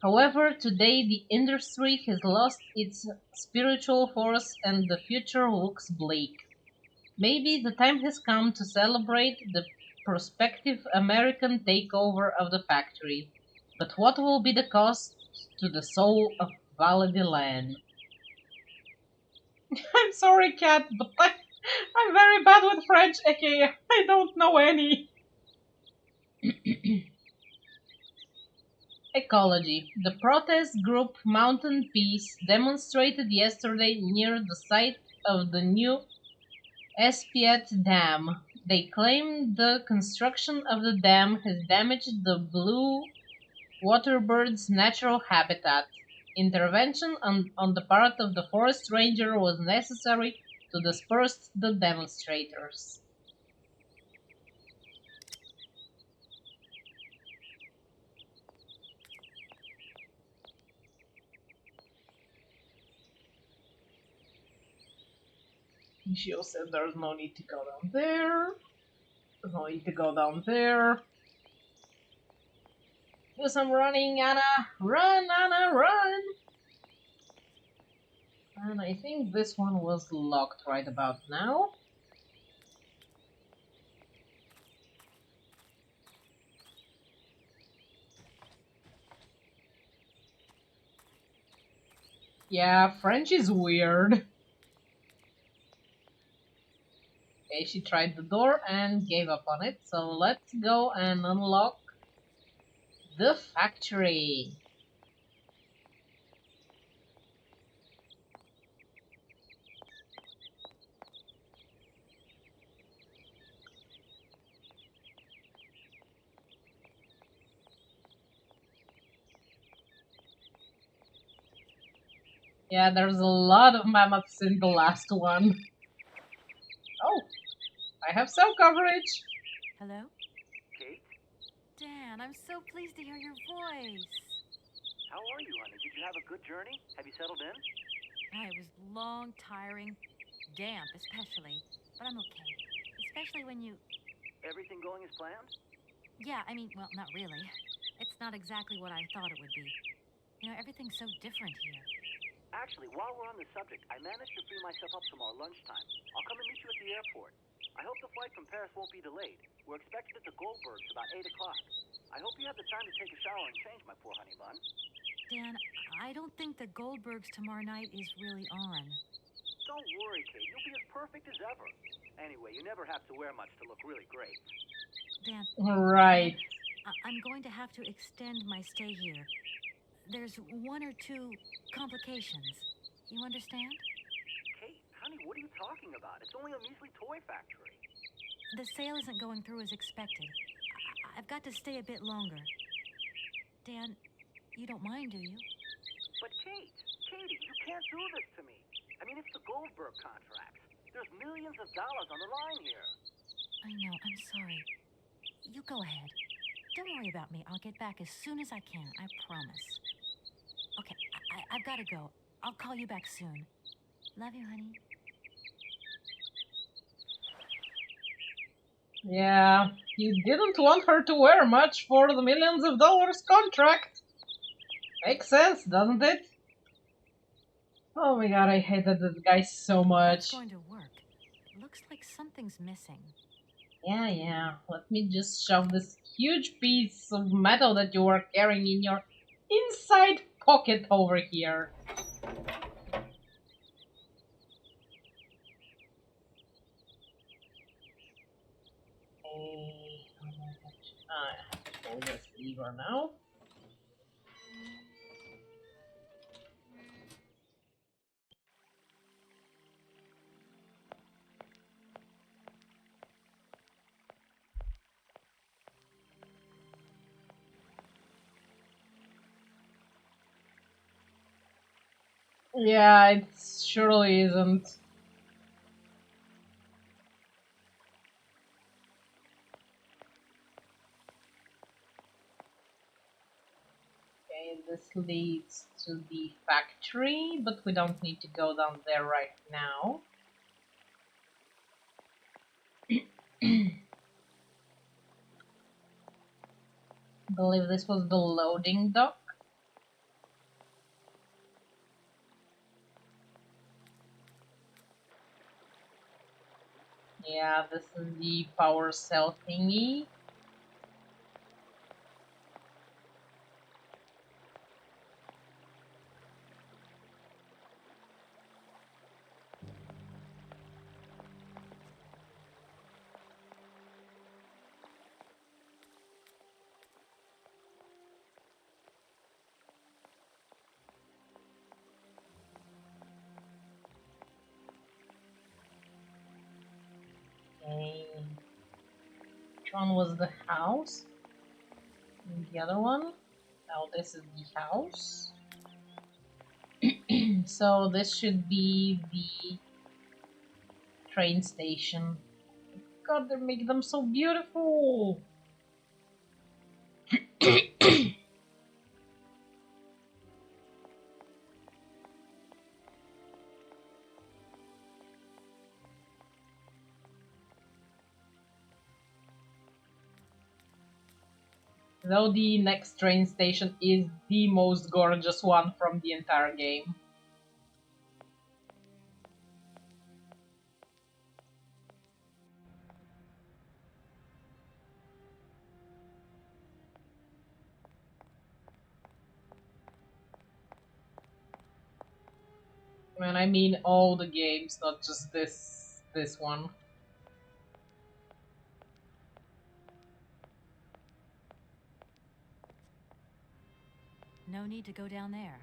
However, today the industry has lost its spiritual force and the future looks bleak. Maybe the time has come to celebrate the prospective American takeover of the factory. But what will be the cost to the soul of Valadiland? I'm sorry, Cat, but I'm very bad with French, aka I don't know any. Ecology. The protest group Mountain Peace demonstrated yesterday near the site of the new Espiet Dam. They claim the construction of the dam has damaged the blue waterbird's natural habitat. Intervention on the part of the forest ranger was necessary to disperse the demonstrators. Gio said there's no need to go down there. There's no need to go down there. Do some running, Anna! Run, Anna, run! And I think this one was locked right about now. Yeah, French is weird. Okay, she tried the door and gave up on it, so let's go and unlock the factory. Yeah, there's a lot of mammoths in the last one. Oh, I have cell coverage. Hello? Kate, Dan, I'm so pleased to hear your voice. how are you, honey? Did you have a good journey? Have you settled in? It was long, tiring, damp especially, but I'm okay. Especially when you... Everything going as planned? Yeah, I mean, well, not really. It's not exactly what I thought it would be. You know, everything's so different here. Actually, while we're on the subject, I managed to free myself up tomorrow lunchtime. I'll come and meet you at the airport. I hope the flight from Paris won't be delayed. We're expected at the Goldbergs about 8 o'clock. I hope you have the time to take a shower and change, my poor honey bun. Dan, I don't think the Goldbergs tomorrow night is really on. Don't worry, Kate. You'll be as perfect as ever. Anyway, you never have to wear much to look really great. Dan, Right. I'm going to have to extend my stay here. There's one or two complications. You understand? Kate, honey, what are you talking about? It's only a measly toy factory. The sale isn't going through as expected. I've got to stay a bit longer. Dan, you don't mind, do you? But Katie, you can't do this to me. I mean, it's the Goldberg contract. There's millions of dollars on the line here. I know, I'm sorry. You go ahead. Don't worry about me. I'll get back as soon as I can, I promise. Okay, I've got to go. I'll call you back soon. Love you, honey. Yeah, he didn't want her to wear much for the millions of dollars contract. Makes sense, doesn't it? Oh my god, I hated that guy so That's much. going to work. Looks like something's missing. Yeah. Let me just shove this huge piece of metal that you were carrying in your inside pocket over here. Okay. I have to pull this lever now. Yeah, it surely isn't. Okay, this leads to the factory, but we don't need to go down there right now. I believe this was the loading dock. Yeah, this is the power cell thingy. Okay. Which one was the house? And the other one? Oh, this is the house. So this should be the train station. God, they make them so beautiful! Though the next train station is the most gorgeous one from the entire game. And I mean all the games, not just this one. No need to go down there.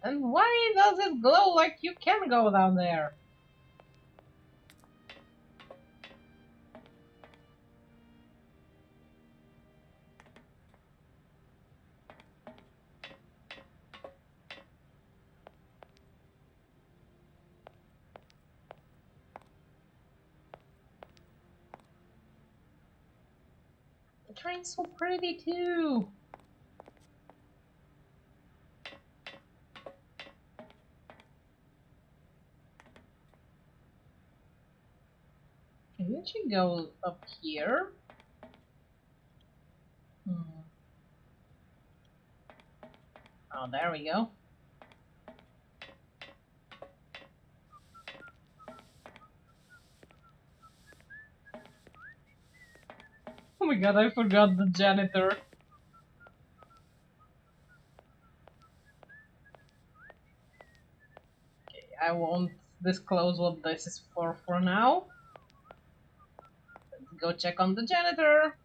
And why does it glow like you can go down there? The train's so pretty too. Can we actually go up here? Hmm. Oh, there we go. Oh my god, I forgot the janitor. Okay, I won't disclose what this is for now. Let's go check on the janitor.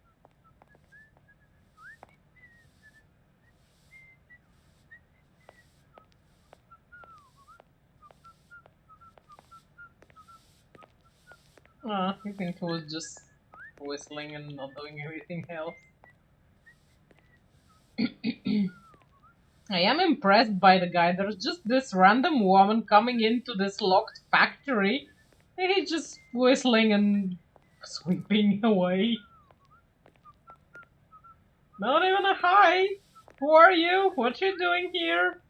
Ah, I think he was just whistling and not doing anything else. I am impressed by the guy. There's just this random woman coming into this locked factory, and he's just whistling and sweeping away. Not even a hi! Who are you? What you doing here?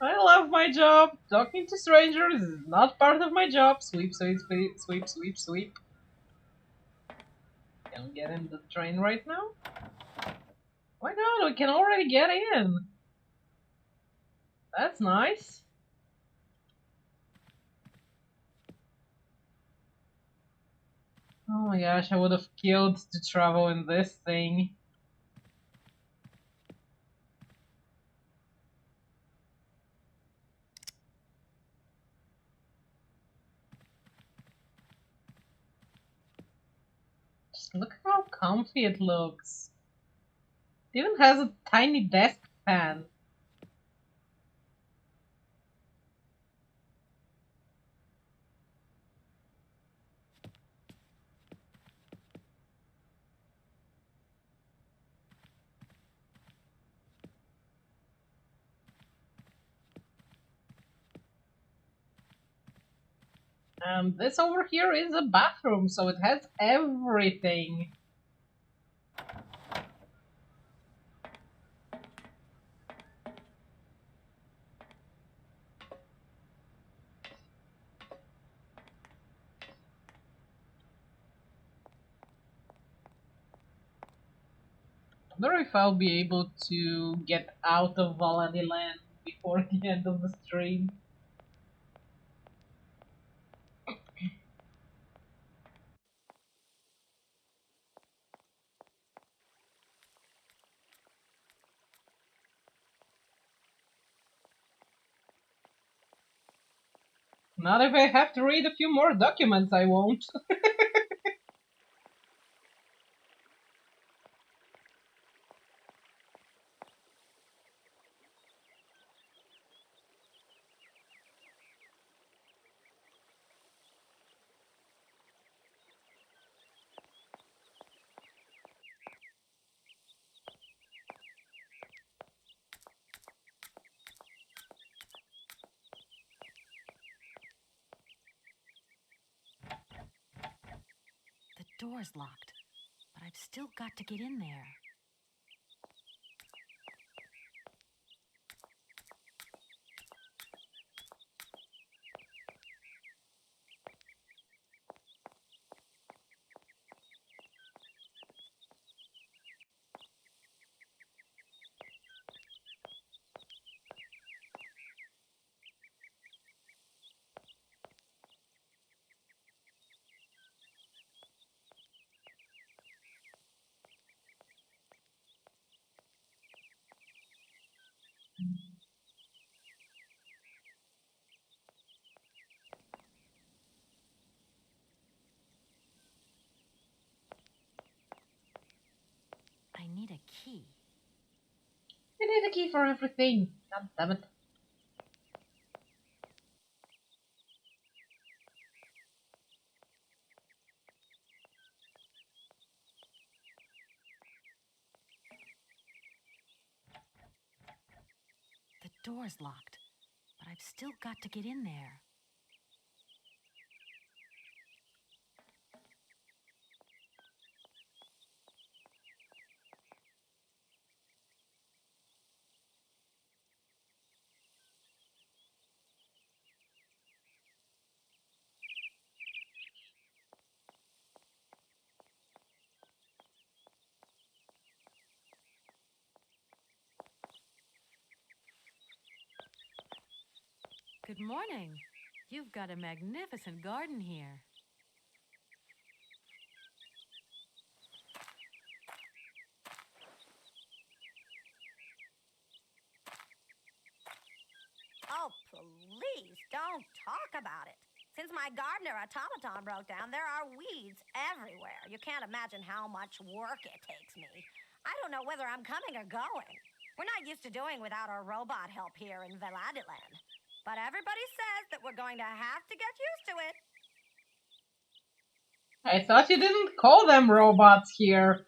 I love my job. Talking to strangers is not part of my job. Sweep, sweep, sweep, sweep, sweep, sweep. Can we get in the train right now? Why not? We can already get in. That's nice. Oh my gosh, I would have killed to travel in this thing. Just look how comfy it looks. It even has a tiny desk fan. And this over here is a bathroom, so it has everything. I wonder if I'll be able to get out of Valadi Land before the end of the stream. Not if I have to read a few more documents, I won't. The door's locked, but I've still got to get in there. I need a key. You need a key for everything. God damn it. The door's locked, but I've still got to get in there. Good morning. You've got a magnificent garden here. Oh, please don't talk about it. Since my gardener automaton broke down, there are weeds everywhere. You can't imagine how much work it takes me. I don't know whether I'm coming or going. We're not used to doing without our robot help here in Veladiland. But everybody says that we're going to have to get used to it. I thought you didn't call them robots here.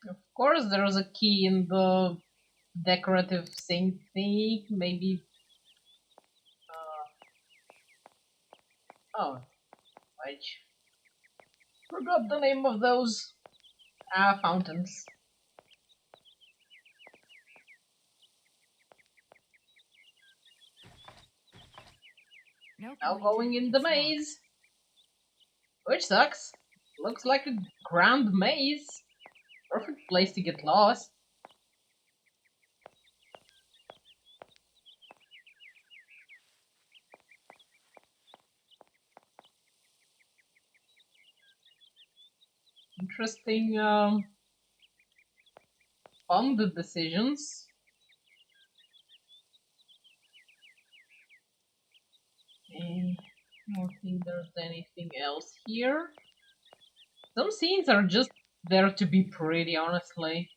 Of course, there's a key in the decorative sink thing. Maybe. Oh, I forgot the name of those fountains. No Now point. going in the It's locked. maze, which sucks. Looks like a grand maze. Perfect place to get lost. Interesting on the decisions. I don't think there's anything else here. Some scenes are just there to be pretty, honestly.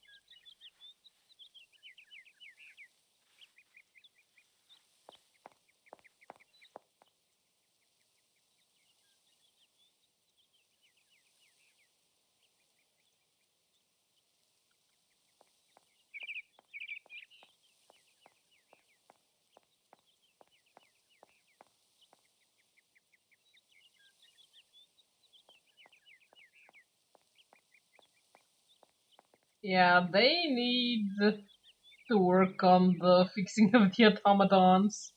Yeah, they need to work on the fixing of the automatons.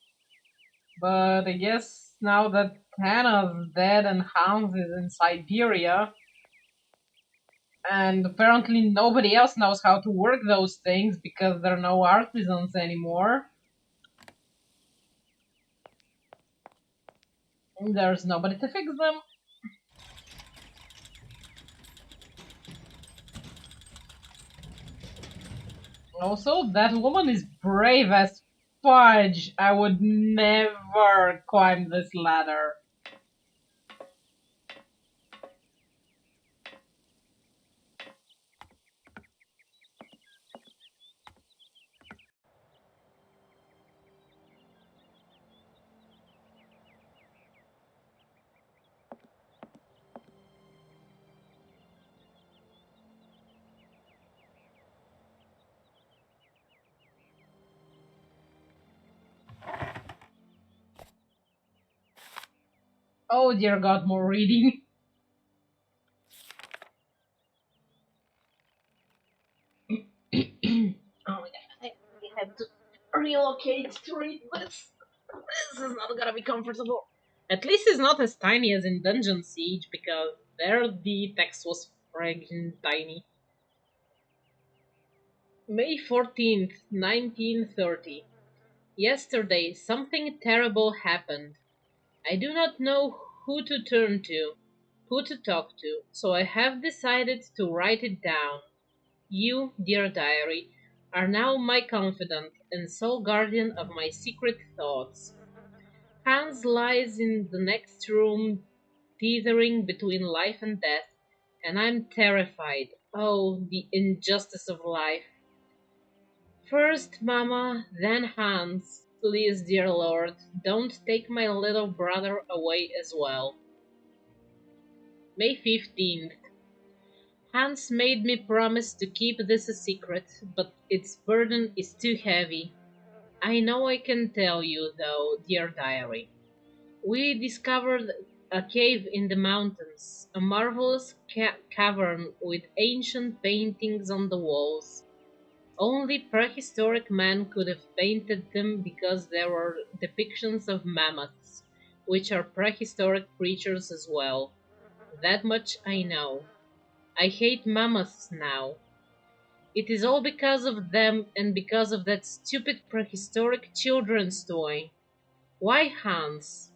But I guess now that Tana's dead and Hans is in Syberia, and apparently nobody else knows how to work those things because there are no artisans anymore, there's nobody to fix them. Also, that woman is brave as fudge. I would never climb this ladder. Oh dear god, more reading. Oh my god, I had to relocate to read this. This is not gonna be comfortable. At least it's not as tiny as in Dungeon Siege, because there the text was friggin' tiny. May 14th, 1930. Yesterday, something terrible happened. I do not know who to turn to, who to talk to, so I have decided to write it down. You, dear diary, are now my confidant and sole guardian of my secret thoughts. Hans lies in the next room, teetering between life and death, and I'm terrified. Oh, the injustice of life. First Mamma, then Hans. Please, dear Lord, don't take my little brother away as well. May 15th. Hans made me promise to keep this a secret, but its burden is too heavy. I know I can tell you, though, dear diary. We discovered a cave in the mountains, a marvelous cavern with ancient paintings on the walls. Only prehistoric man could have painted them because there were depictions of mammoths, which are prehistoric creatures as well. That much I know. I hate mammoths now. It is all because of them and because of that stupid prehistoric children's toy. Why, Hans?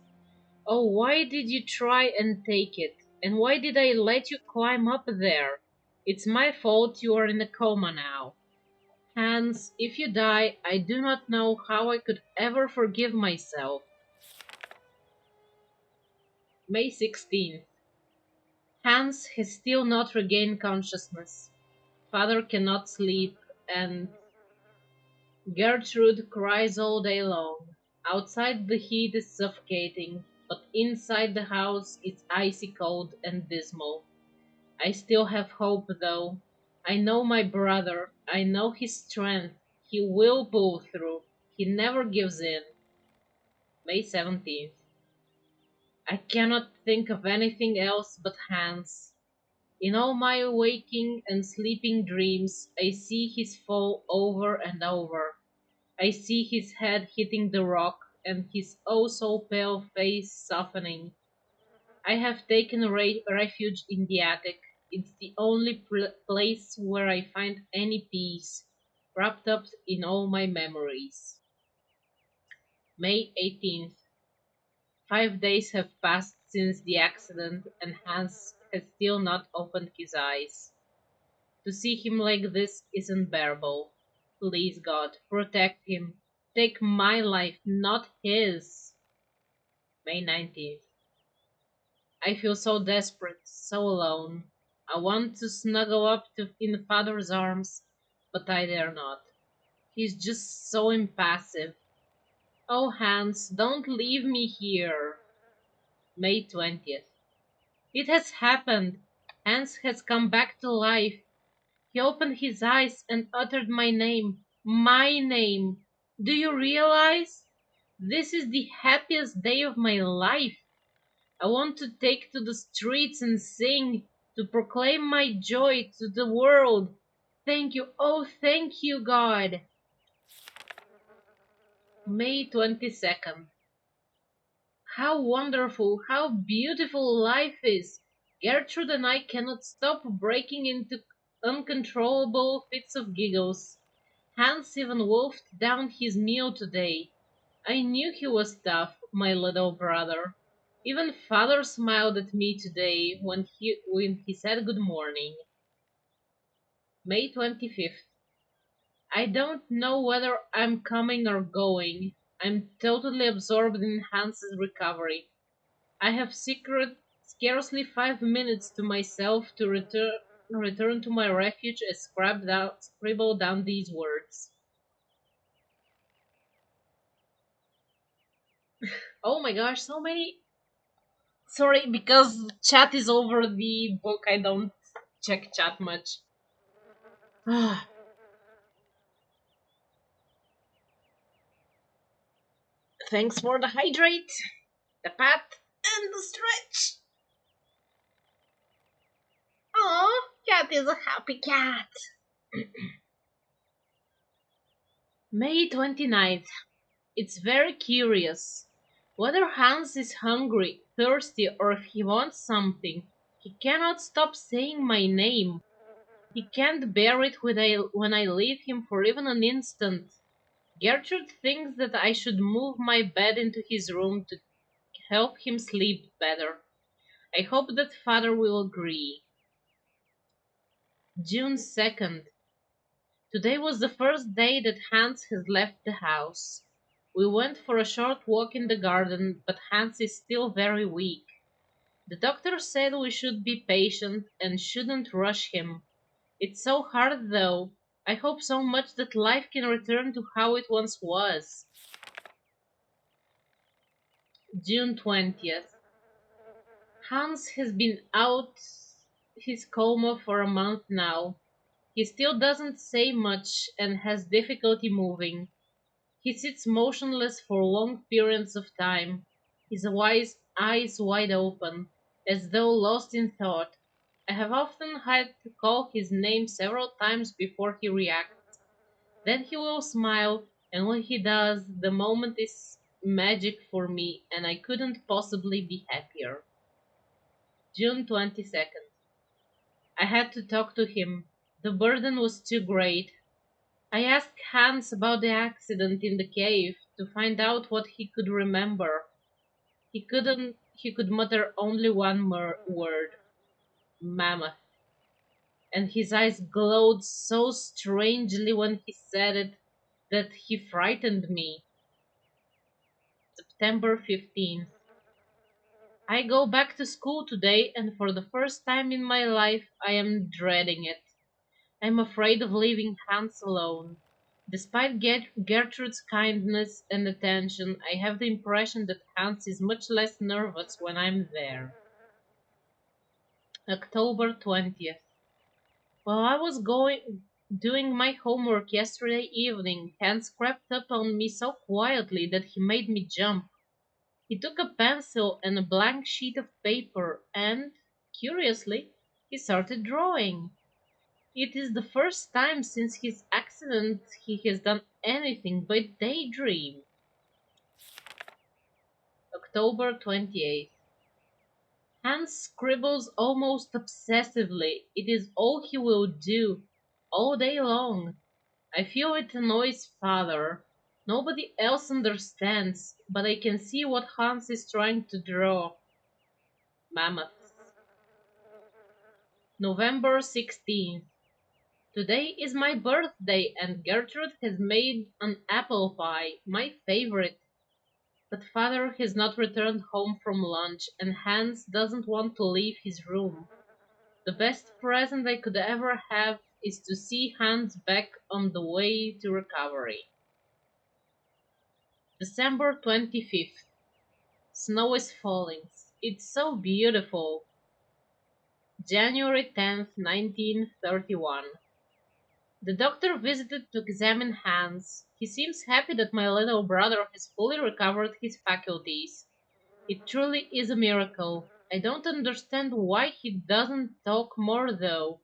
Oh, why did you try and take it? And why did I let you climb up there? It's my fault you are in a coma now. Hans, if you die, I do not know how I could ever forgive myself. May 16th. Hans has still not regained consciousness. Father cannot sleep, and Gertrude cries all day long. Outside the heat is suffocating, but inside the house it's icy cold and dismal. I still have hope, though. I know my brother. I know his strength. He will pull through. He never gives in. May 17th. I cannot think of anything else but Hans. In all my waking and sleeping dreams, I see his fall over and over. I see his head hitting the rock and his oh so pale face softening. I have taken refuge in the attic. It's the only place where I find any peace, wrapped up in all my memories. May 18th. 5 days have passed since the accident, and Hans has still not opened his eyes. To see him like this is unbearable. Please, God, protect him. Take my life, not his. May 19th. I feel so desperate, so alone. I want to snuggle up in father's arms, but I dare not. He's just so impassive. Oh, Hans, don't leave me here. May 20th. It has happened. Hans has come back to life. He opened his eyes and uttered my name. My name. Do you realize? This is the happiest day of my life. I want to take to the streets and sing, to proclaim my joy to the world. Thank you, oh, thank you, God. May 22nd. How wonderful, how beautiful life is! Gertrude and I cannot stop breaking into uncontrollable fits of giggles. Hans even wolfed down his meal today. I knew he was tough, my little brother. Even father smiled at me today when he said good morning. May 25th. I don't know whether I'm coming or going. I'm totally absorbed in Hans's recovery. I have scarcely 5 minutes to myself to return to my refuge and scribble down these words. Oh my gosh, so many. Sorry, because chat is over the book, I don't check chat much. Thanks for the hydrate, the pat, and the stretch. Oh, cat is a happy cat. May 29th. It's very curious. Whether Hans is hungry, thirsty, or if he wants something, he cannot stop saying my name. He can't bear it when I leave him for even an instant. Gertrude thinks that I should move my bed into his room to help him sleep better. I hope that father will agree. June 2nd. Today was the first day that Hans has left the house. We went for a short walk in the garden, but Hans is still very weak. The doctor said we should be patient and shouldn't rush him. It's so hard though. I hope so much that life can return to how it once was. June 20th. Hans has been out his coma for a month now. He still doesn't say much and has difficulty moving. He sits motionless for long periods of time, his eyes wide open, as though lost in thought. I have often had to call his name several times before he reacts. Then he will smile, and when he does, the moment is magic for me, and I couldn't possibly be happier. June 22nd. I had to talk to him. The burden was too great. I asked Hans about the accident in the cave to find out what he could remember. He could mutter only one word, mammoth, and his eyes glowed so strangely when he said it that he frightened me. September 15th. I go back to school today, and for the first time in my life I am dreading it. I'm afraid of leaving Hans alone. Despite Gertrude's kindness and attention, I have the impression that Hans is much less nervous when I'm there. October 20th. While I was doing my homework yesterday evening, Hans crept up on me so quietly that he made me jump. He took a pencil and a blank sheet of paper and, curiously, he started drawing. It is the first time since his accident he has done anything but daydream. October 28th. Hans scribbles almost obsessively. It is all he will do, all day long. I feel it annoys father. Nobody else understands, but I can see what Hans is trying to draw. Mammoths. November 16th. Today is my birthday and Gertrude has made an apple pie, my favorite. But father has not returned home from lunch and Hans doesn't want to leave his room. The best present I could ever have is to see Hans back on the way to recovery. December 25th. Snow is falling. It's so beautiful. January 10th, 1931. The doctor visited to examine Hans. He seems happy that my little brother has fully recovered his faculties. It truly is a miracle. I don't understand why he doesn't talk more though.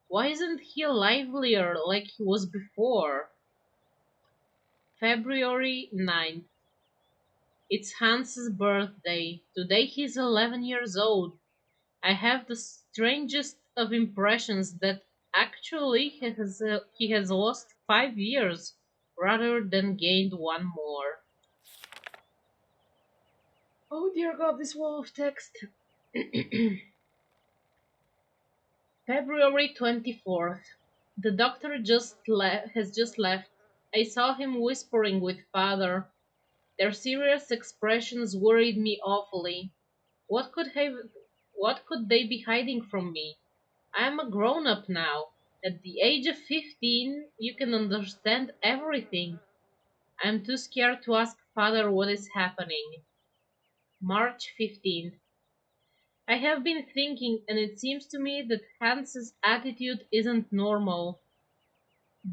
Why isn't he livelier like he was before? February 9th. It's Hans's birthday. Today he's 11 years old. I have the strangest of impressions that actually he has lost 5 years rather than gained one more. Oh dear God, this wall of text. February 24th. The doctor has just left. I saw him whispering with father. Their serious expressions worried me awfully. What could have what could they be hiding from me? I am a grown up now. At the age of 15, you can understand everything. I am too scared to ask father what is happening. March 15th. I have been thinking, and it seems to me that Hans's attitude isn't normal.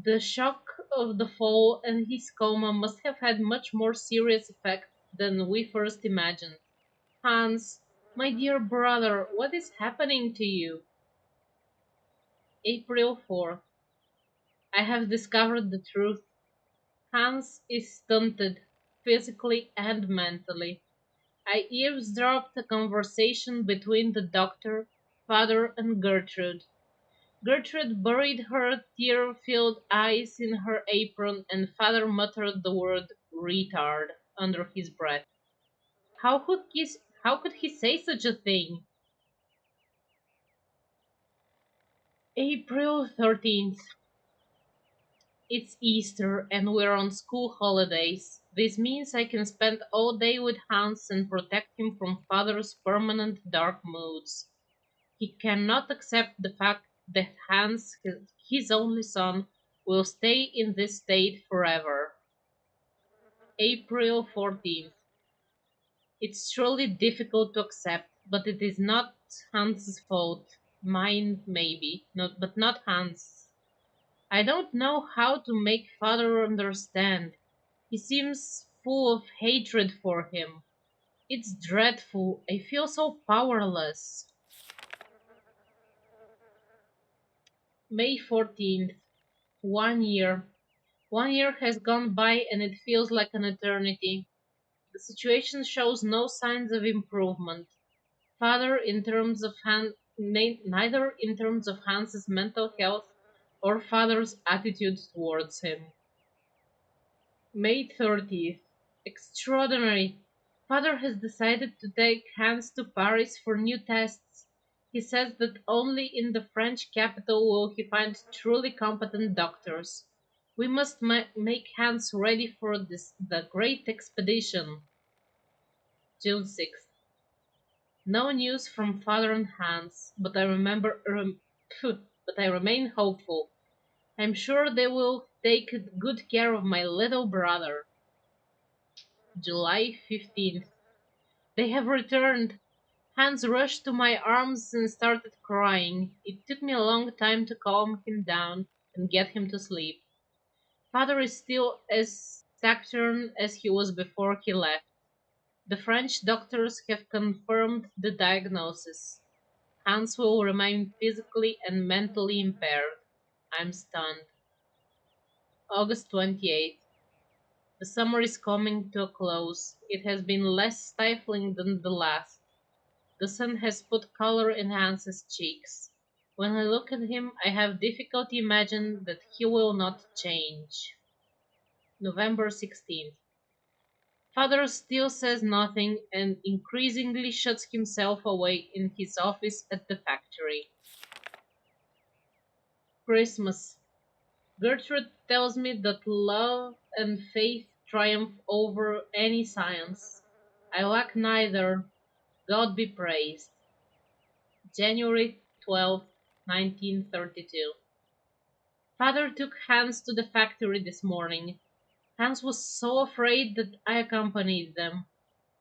The shock of the fall and his coma must have had much more serious effect than we first imagined. Hans, my dear brother, what is happening to you? April 4th. I have discovered the truth. Hans is stunted, physically and mentally. I eavesdropped a conversation between the doctor, father, and Gertrude. Gertrude buried her tear-filled eyes in her apron, and father muttered the word retard under his breath. How could he say such a thing? April 13th. It's Easter and we're on school holidays. This means I can spend all day with Hans and protect him from father's permanent dark moods. He cannot accept the fact that Hans, his only son, will stay in this state forever. April 14th. It's truly difficult to accept, but it is not Hans's fault. Mine, maybe, but not Hans. I don't know how to make father understand. He seems full of hatred for him. It's dreadful. I feel so powerless. May 14th. 1 year. 1 year has gone by and it feels like an eternity. The situation shows no signs of improvement. Father, in terms of neither in terms of Hans's mental health or father's attitude towards him. May 30th. Extraordinary. Father has decided to take Hans to Paris for new tests. He says that only in the French capital will he find truly competent doctors. We must make Hans ready for the great expedition. June 6th. No news from father and Hans, but but I remain hopeful. I'm sure they will take good care of my little brother. July 15th. They have returned. Hans rushed to my arms and started crying. It took me a long time to calm him down and get him to sleep. Father is still as taciturn as he was before he left. The French doctors have confirmed the diagnosis. Hans will remain physically and mentally impaired. I'm stunned. August 28th. The summer is coming to a close. It has been less stifling than the last. The sun has put color in Hans's cheeks. When I look at him, I have difficulty imagining that he will not change. November 16th. Father still says nothing and increasingly shuts himself away in his office at the factory. Christmas. Gertrude tells me that love and faith triumph over any science. I lack neither. God be praised. January 12th, 1932. Father took Hans to the factory this morning. Hans was so afraid that I accompanied them.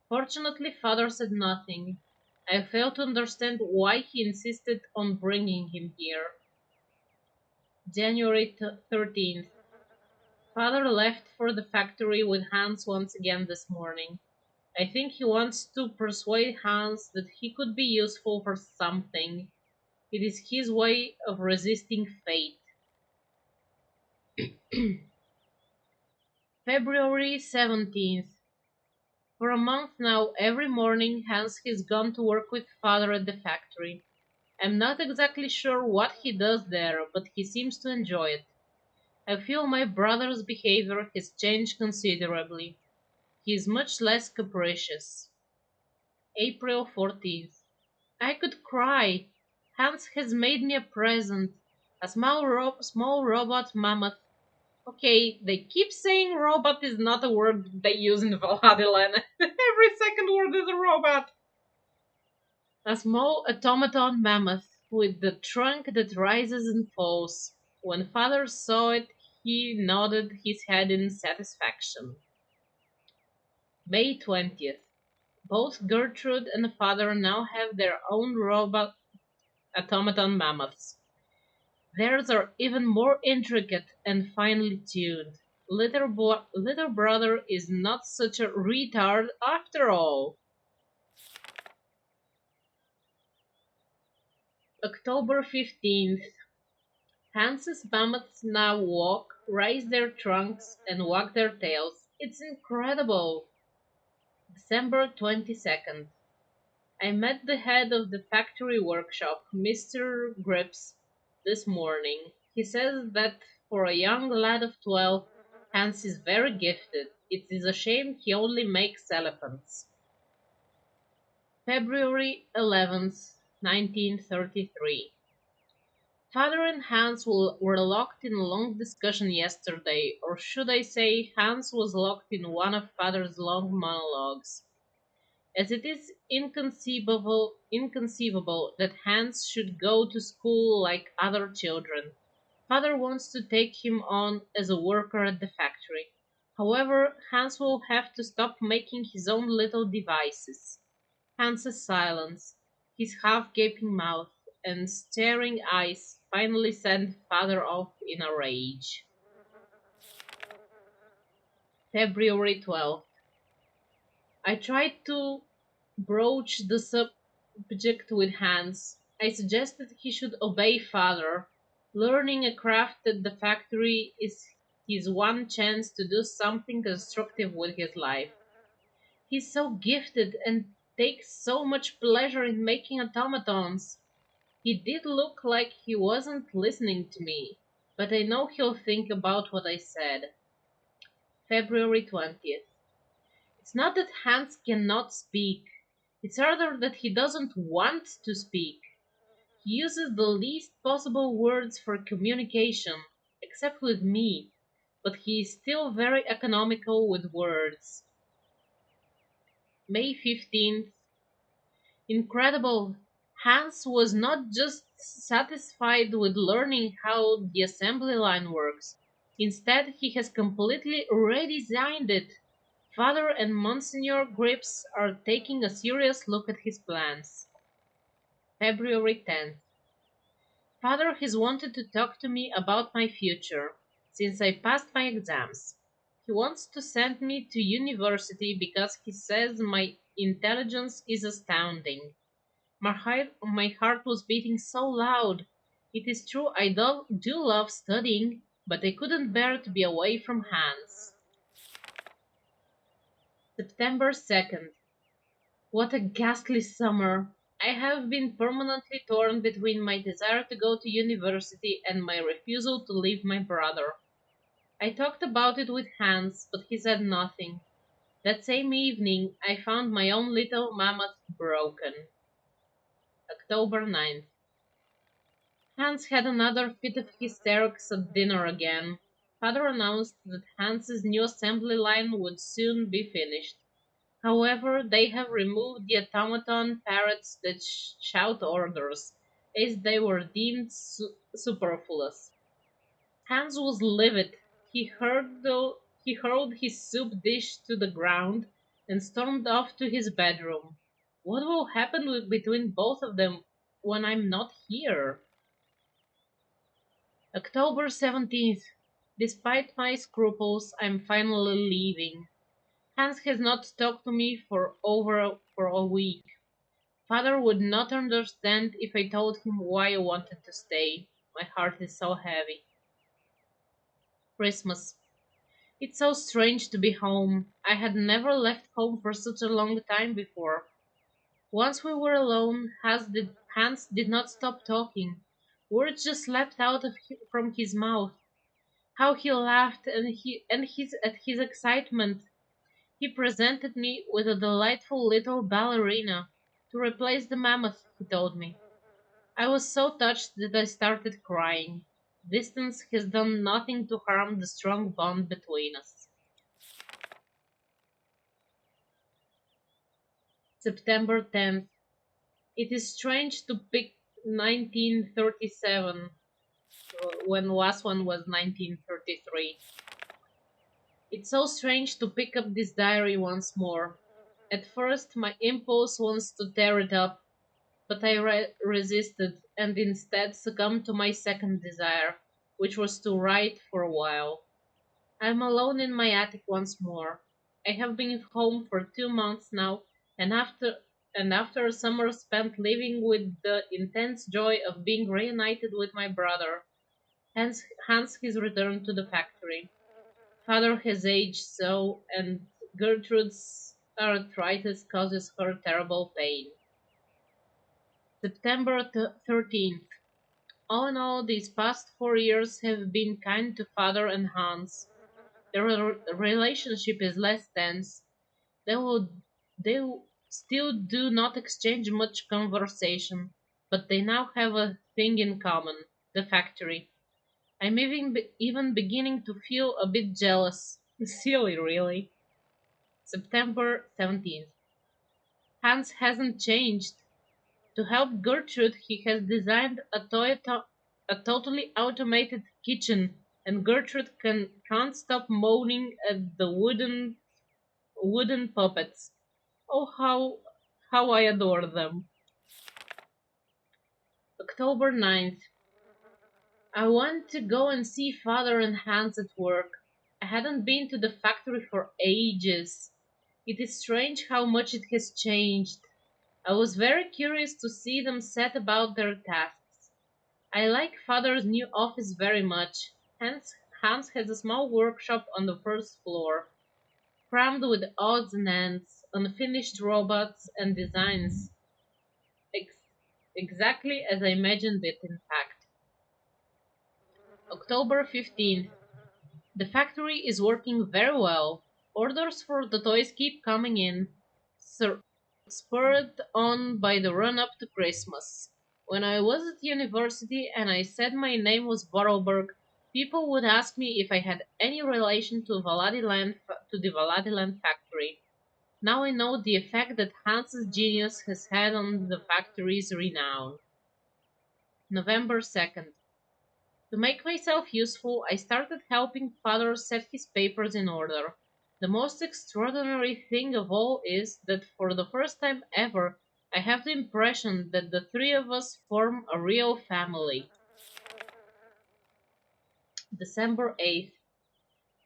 Fortunately, Father said nothing. I failed to understand why he insisted on bringing him here. January 13th. Father left for the factory with Hans once again this morning. I think he wants to persuade Hans that he could be useful for something. It is his way of resisting fate. February 17th. For a month now, every morning Hans has gone to work with Father at the factory. I'm not exactly sure what he does there, but he seems to enjoy it. I feel my brother's behavior has changed considerably. He is much less capricious. April 14th. I could cry. Hans has made me a present. A small robot mammoth. Okay, they keep saying robot is not a word they use in Valhalla. Every second word is a robot. A small automaton mammoth with the trunk that rises and falls. When father saw it, he nodded his head in satisfaction. May 20th. Both Gertrude and father now have their own robot automaton mammoths. Theirs are even more intricate and finely tuned. Little brother is not such a retard after all. October 15th. Hans's mammoths now walk, raise their trunks, and wag their tails. It's incredible. December 22nd. I met the head of the factory workshop, Mr. Grips, this morning. He says that for a young lad of 12, Hans is very gifted. It is a shame he only makes elephants. February 11th, 1933. Father and Hans were locked in a long discussion yesterday, or should I say, Hans was locked in one of Father's long monologues. As it is inconceivable that Hans should go to school like other children. Father wants to take him on as a worker at the factory. However, Hans will have to stop making his own little devices. Hans's silence, his half-gaping mouth, and staring eyes finally sent Father off in a rage. February 12th. I tried to broach the subject with Hans. I suggested he should obey Father. Learning a craft at the factory is his one chance to do something constructive with his life. He's so gifted and takes so much pleasure in making automatons. He did look like he wasn't listening to me, but I know he'll think about what I said. February 20th. It's not that Hans cannot speak. It's rather that he doesn't want to speak. He uses the least possible words for communication, except with me, but he is still very economical with words. May 15th. Incredible! Hans was not just satisfied with learning how the assembly line works. Instead, he has completely redesigned it. Father and Monsignor Grips are taking a serious look at his plans. February 10th. Father has wanted to talk to me about my future since I passed my exams. He wants to send me to university because he says my intelligence is astounding. My heart was beating so loud. It is true I do love studying, but I couldn't bear to be away from Hans. September 2nd. What a ghastly summer! I have been permanently torn between my desire to go to university and my refusal to leave my brother. I talked about it with Hans, but he said nothing. That same evening, I found my own little mammoth broken. October 9th. Hans had another fit of hysterics at dinner again. Father announced that Hans's new assembly line would soon be finished. However, they have removed the automaton parrots that shout orders, as they were deemed superfluous. Hans was livid. He hurled his soup dish to the ground and stormed off to his bedroom. What will happen between both of them when I'm not here? October 17th. Despite my scruples, I'm finally leaving. Hans has not talked to me for a week. Father would not understand if I told him why I wanted to stay. My heart is so heavy. Christmas. It's so strange to be home. I had never left home for such a long time before. Once we were alone, Hans did not stop talking. Words just leapt out from his mouth. How he laughed at his excitement. He presented me with a delightful little ballerina to replace the mammoth, he told me. I was so touched that I started crying. Distance has done nothing to harm the strong bond between us. September 10th. It is strange to pick 1937 when last one was 1933. It's so strange to pick up this diary once more. At first, my impulse was to tear it up, but I resisted and instead succumbed to my second desire, which was to write for a while. I am alone in my attic once more. I have been home for 2 months now, and after a summer spent living with the intense joy of being reunited with my brother, hence his return to the factory. Father has aged so, and Gertrude's arthritis causes her terrible pain. September 13th. All in all, these past 4 years have been kind to Father and Hans. Their relationship is less tense. They still do not exchange much conversation, but they now have a thing in common: the factory. I'm even beginning to feel a bit jealous. Silly, really. September 17th. Hans hasn't changed. To help Gertrude, he has designed a totally automated kitchen, and Gertrude can't stop moaning at the wooden puppets. Oh, how I adore them. October 9th. I want to go and see Father and Hans at work. I hadn't been to the factory for ages. It is strange how much it has changed. I was very curious to see them set about their tasks. I like Father's new office very much. Hans has a small workshop on the first floor, crammed with odds and ends, unfinished robots and designs, ex- exactly as I imagined it, in fact. October 15th. The factory is working very well. Orders for the toys keep coming in, sur- spurred on by the run up to Christmas. When I was at university and I said my name was Vorarlberg, people would ask me if I had any relation to the Valadiland factory. Now I know the effect that Hans's genius has had on the factory's renown. November 2nd. To make myself useful, I started helping Father set his papers in order. The most extraordinary thing of all is that for the first time ever, I have the impression that the three of us form a real family. December 8th.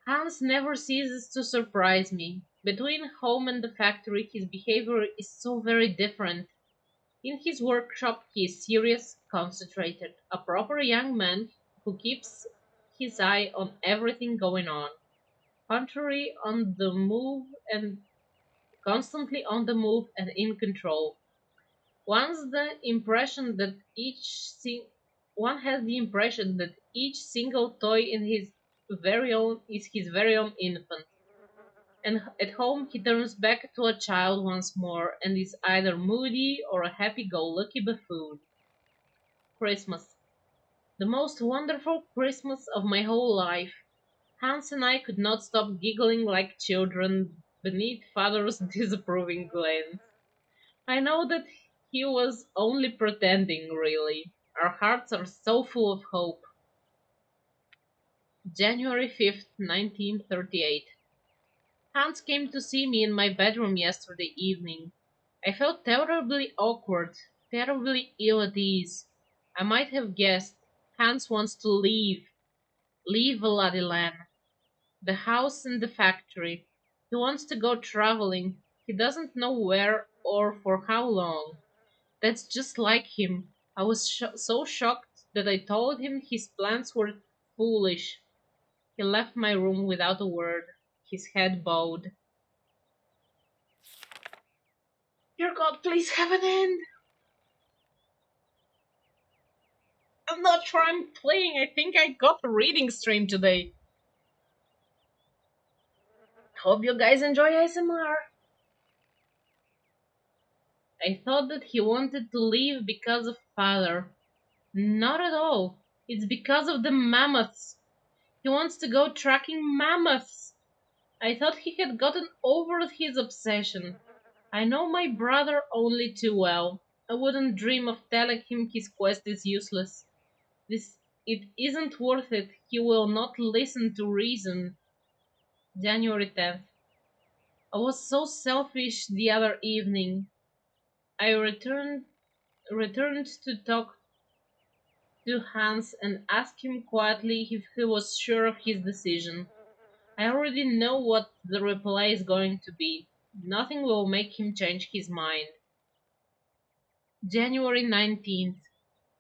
Hans never ceases to surprise me. Between home and the factory, his behavior is so very different. In his workshop, he is serious, concentrated, a proper young man who keeps his eye on everything going on. Contrary on the move and constantly on the move and in control. Once the impression that one has the impression that each single toy in his very own is his very own infant. And at home he turns back to a child once more and is either moody or a happy-go-lucky buffoon. Christmas. The most wonderful Christmas of my whole life. Hans and I could not stop giggling like children beneath father's disapproving glance. I know that he was only pretending, really. Our hearts are so full of hope. January 5th, 1938. Hans came to see me in my bedroom yesterday evening. I felt terribly awkward, terribly ill at ease. I might have guessed Hans wants to leave Vladilan, the house and the factory. He wants to go traveling. He doesn't know where or for how long. That's just like him. I was so shocked that I told him his plans were foolish. He left my room without a word, his head bowed. Dear God, please have an end. I'm not sure I'm playing. I think I got a reading stream today. Hope you guys enjoy ASMR. I thought that he wanted to leave because of father. Not at all. It's because of the mammoths. He wants to go tracking mammoths. I thought he had gotten over his obsession. I know my brother only too well. I wouldn't dream of telling him his quest is useless. It isn't worth it. He will not listen to reason. January 10th. I was so selfish the other evening. I returned to talk to Hans and asked him quietly if he was sure of his decision. I already know what the reply is going to be. Nothing will make him change his mind. January 19th.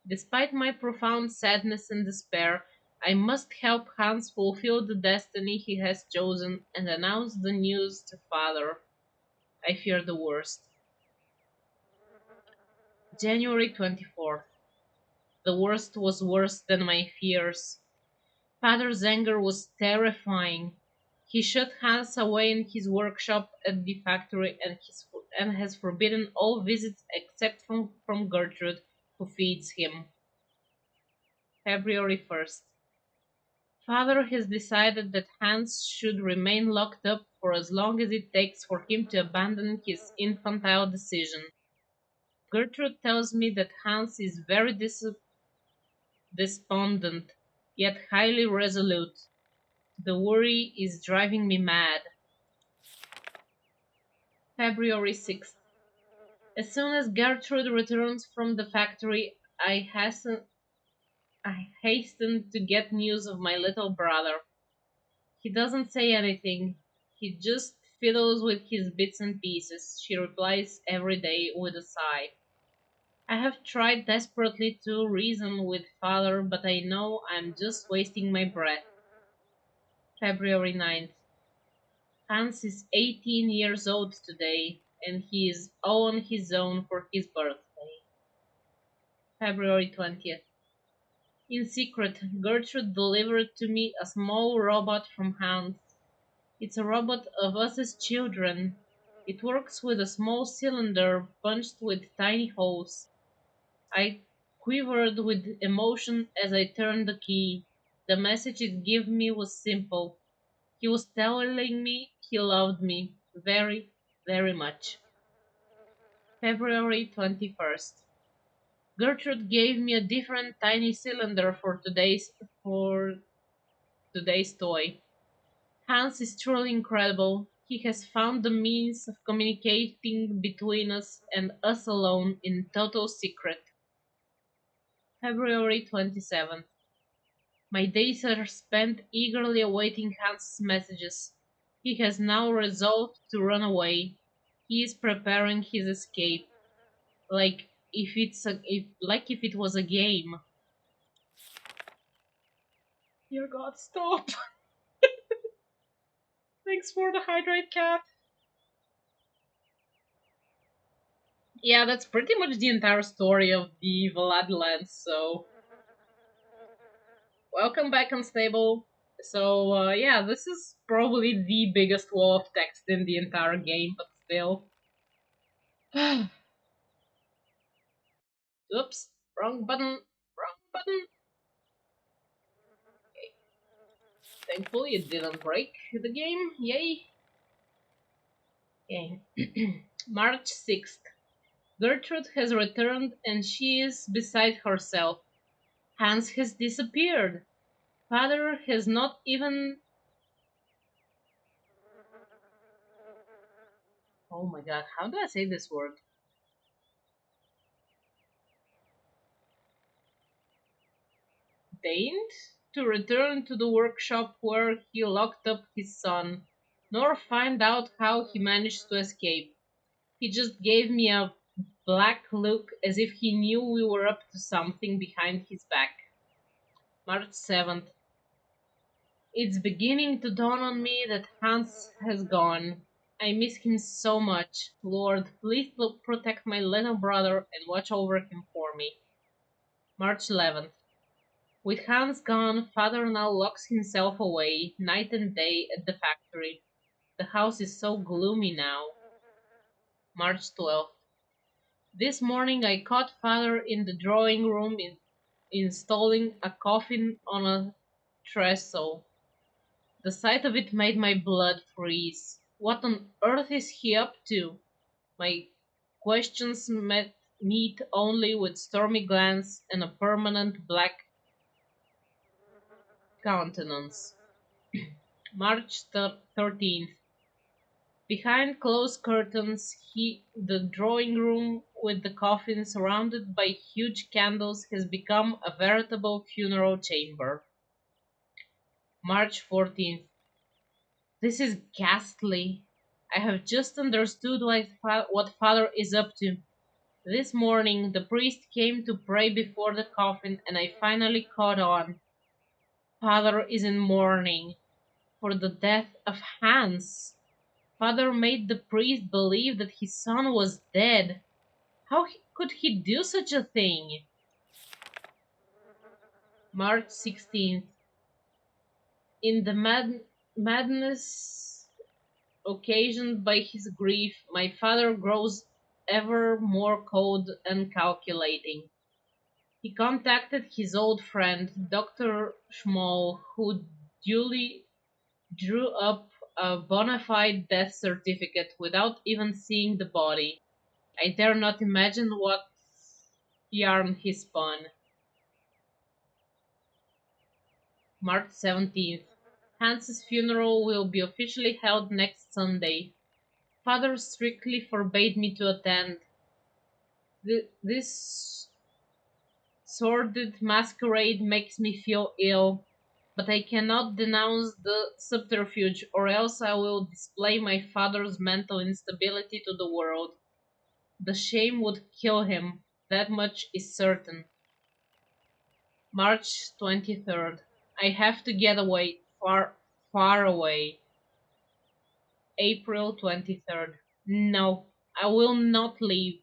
Despite my profound sadness and despair, I must help Hans fulfill the destiny he has chosen and announce the news to father. I fear the worst. January 24th. The worst was worse than my fears. Father's anger was terrifying. He shut Hans away in his workshop at the factory and has forbidden all visits except from Gertrude, who feeds him. February 1st. Father has decided that Hans should remain locked up for as long as it takes for him to abandon his infantile decision. Gertrude tells me that Hans is very despondent, yet highly resolute. The worry is driving me mad. February 6th. As soon as Gertrude returns from the factory, I hasten to get news of my little brother. He doesn't say anything. He just fiddles with his bits and pieces. She replies every day with a sigh. I have tried desperately to reason with father, but I know I'm just wasting my breath. February 9th. Hans is 18 years old today, and he is all on his own for his birthday. February 20th. In secret, Gertrude delivered to me a small robot from Hans. It's a robot of us as children. It works with a small cylinder punched with tiny holes. I quivered with emotion as I turned the key. The message it gave me was simple. He was telling me he loved me very, very much. February 21st. Gertrude gave me a different tiny cylinder for today's toy. Hans is truly incredible. He has found the means of communicating between us and us alone in total secret. February 27th. My days are spent eagerly awaiting Hans's messages. He has now resolved to run away. He is preparing his escape, like if it was a game. Dear God, stop! Thanks for the hydrate, cat. Yeah, that's pretty much the entire story of the Vlad so welcome back, Unstable. So, yeah, this is probably the biggest wall of text in the entire game, but still. Oops, wrong button, wrong button. Okay. Thankfully, it didn't break the game, yay. Okay. March 6th. Gertrude has returned and she is beside herself. Hans has disappeared. Father has not even. Oh my god, how do I say this word? Deigned to return to the workshop where he locked up his son, nor find out how he managed to escape. He just gave me a black look as if he knew we were up to something behind his back. March 7th. It's beginning to dawn on me that Hans has gone. I miss him so much. Lord, please protect my little brother and watch over him for me. March 11th. With Hans gone, Father now locks himself away night and day at the factory. The house is so gloomy now. March 12th. This morning I caught Father in the drawing room installing a coffin on a trestle. The sight of it made my blood freeze. What on earth is he up to? My questions meet only with stormy glance and a permanent black countenance. March 13th. Behind closed curtains, the drawing room with the coffin surrounded by huge candles has become a veritable funeral chamber. March 14th. This is ghastly. I have just understood what Father is up to. This morning, the priest came to pray before the coffin, and I finally caught on. Father is in mourning for the death of Hans. Father made the priest believe that his son was dead. How could he do such a thing? March 16th. In the madness occasioned by his grief, my father grows ever more cold and calculating. He contacted his old friend, Dr. Schmoll, who duly drew up a bona fide death certificate without even seeing the body. I dare not imagine what yarn he spun. March 17th. Hans's funeral will be officially held next Sunday. Father strictly forbade me to attend. This sordid masquerade makes me feel ill, but I cannot denounce the subterfuge, or else I will display my father's mental instability to the world. The shame would kill him, that much is certain. March 23rd. I have to get away, far, far away. April 23rd. No, I will not leave.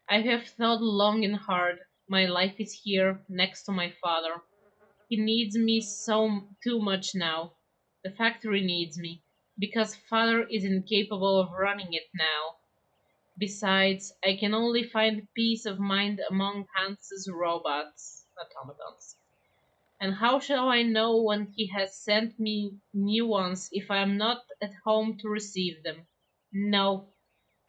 I have thought long and hard. My life is here, next to my father. He needs me so too much now. The factory needs me, because father is incapable of running it now. Besides, I can only find peace of mind among Hans's automatons. And how shall I know when he has sent me new ones if I am not at home to receive them? No,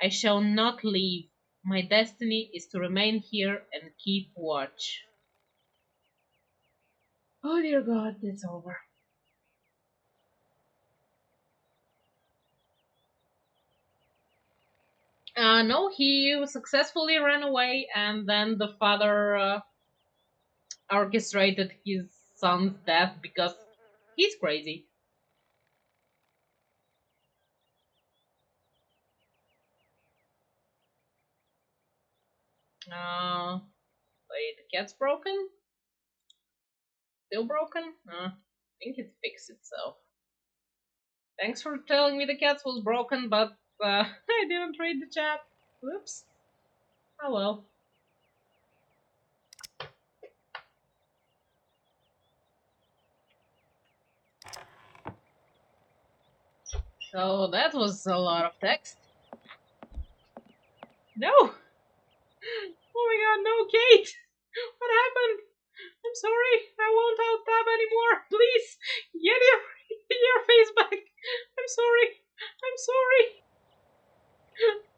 I shall not leave. My destiny is to remain here and keep watch. Oh dear God, it's over. No, he successfully ran away, and then the father orchestrated his son's death because he's crazy. Uh, Wait, the cat's broken? Still broken? I think it fixed itself. Thanks for telling me the cat was broken, but I didn't read the chat. Whoops. Oh well. So that was a lot of text. No! Oh my god, no, Kate! What happened? I'm sorry, I won't out tab anymore. Please, get your face back. I'm sorry. I'm sorry.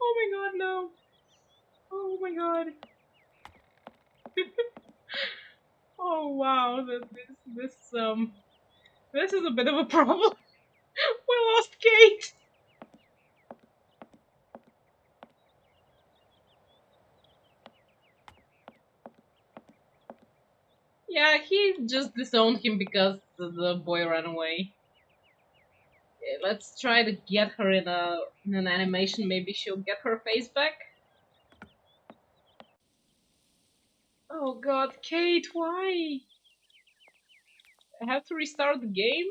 Oh my god, no. Oh my god. Oh wow, this is a bit of a problem. We lost Kate. Yeah, he just disowned him because the boy ran away. Let's try to get her in an animation. Maybe she'll get her face back. Oh god, Kate, why? I have to restart the game?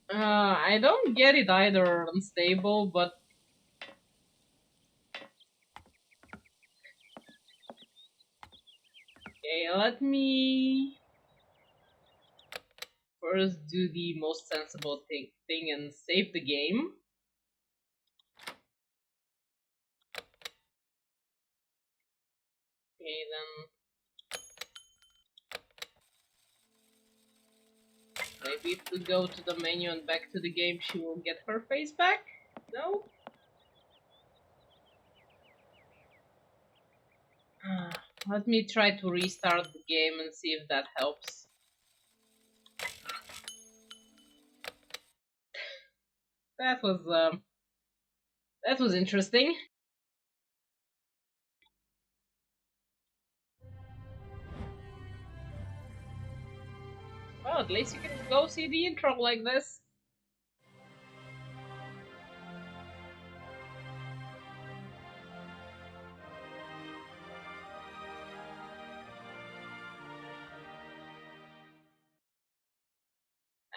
I don't get it either, unstable, but okay, let me first do the most sensible thing and save the game. Okay, then maybe if we go to the menu and back to the game, she will get her face back? No? Let me try to restart the game and see if that helps. That was interesting. Well, at least you can go see the intro like this.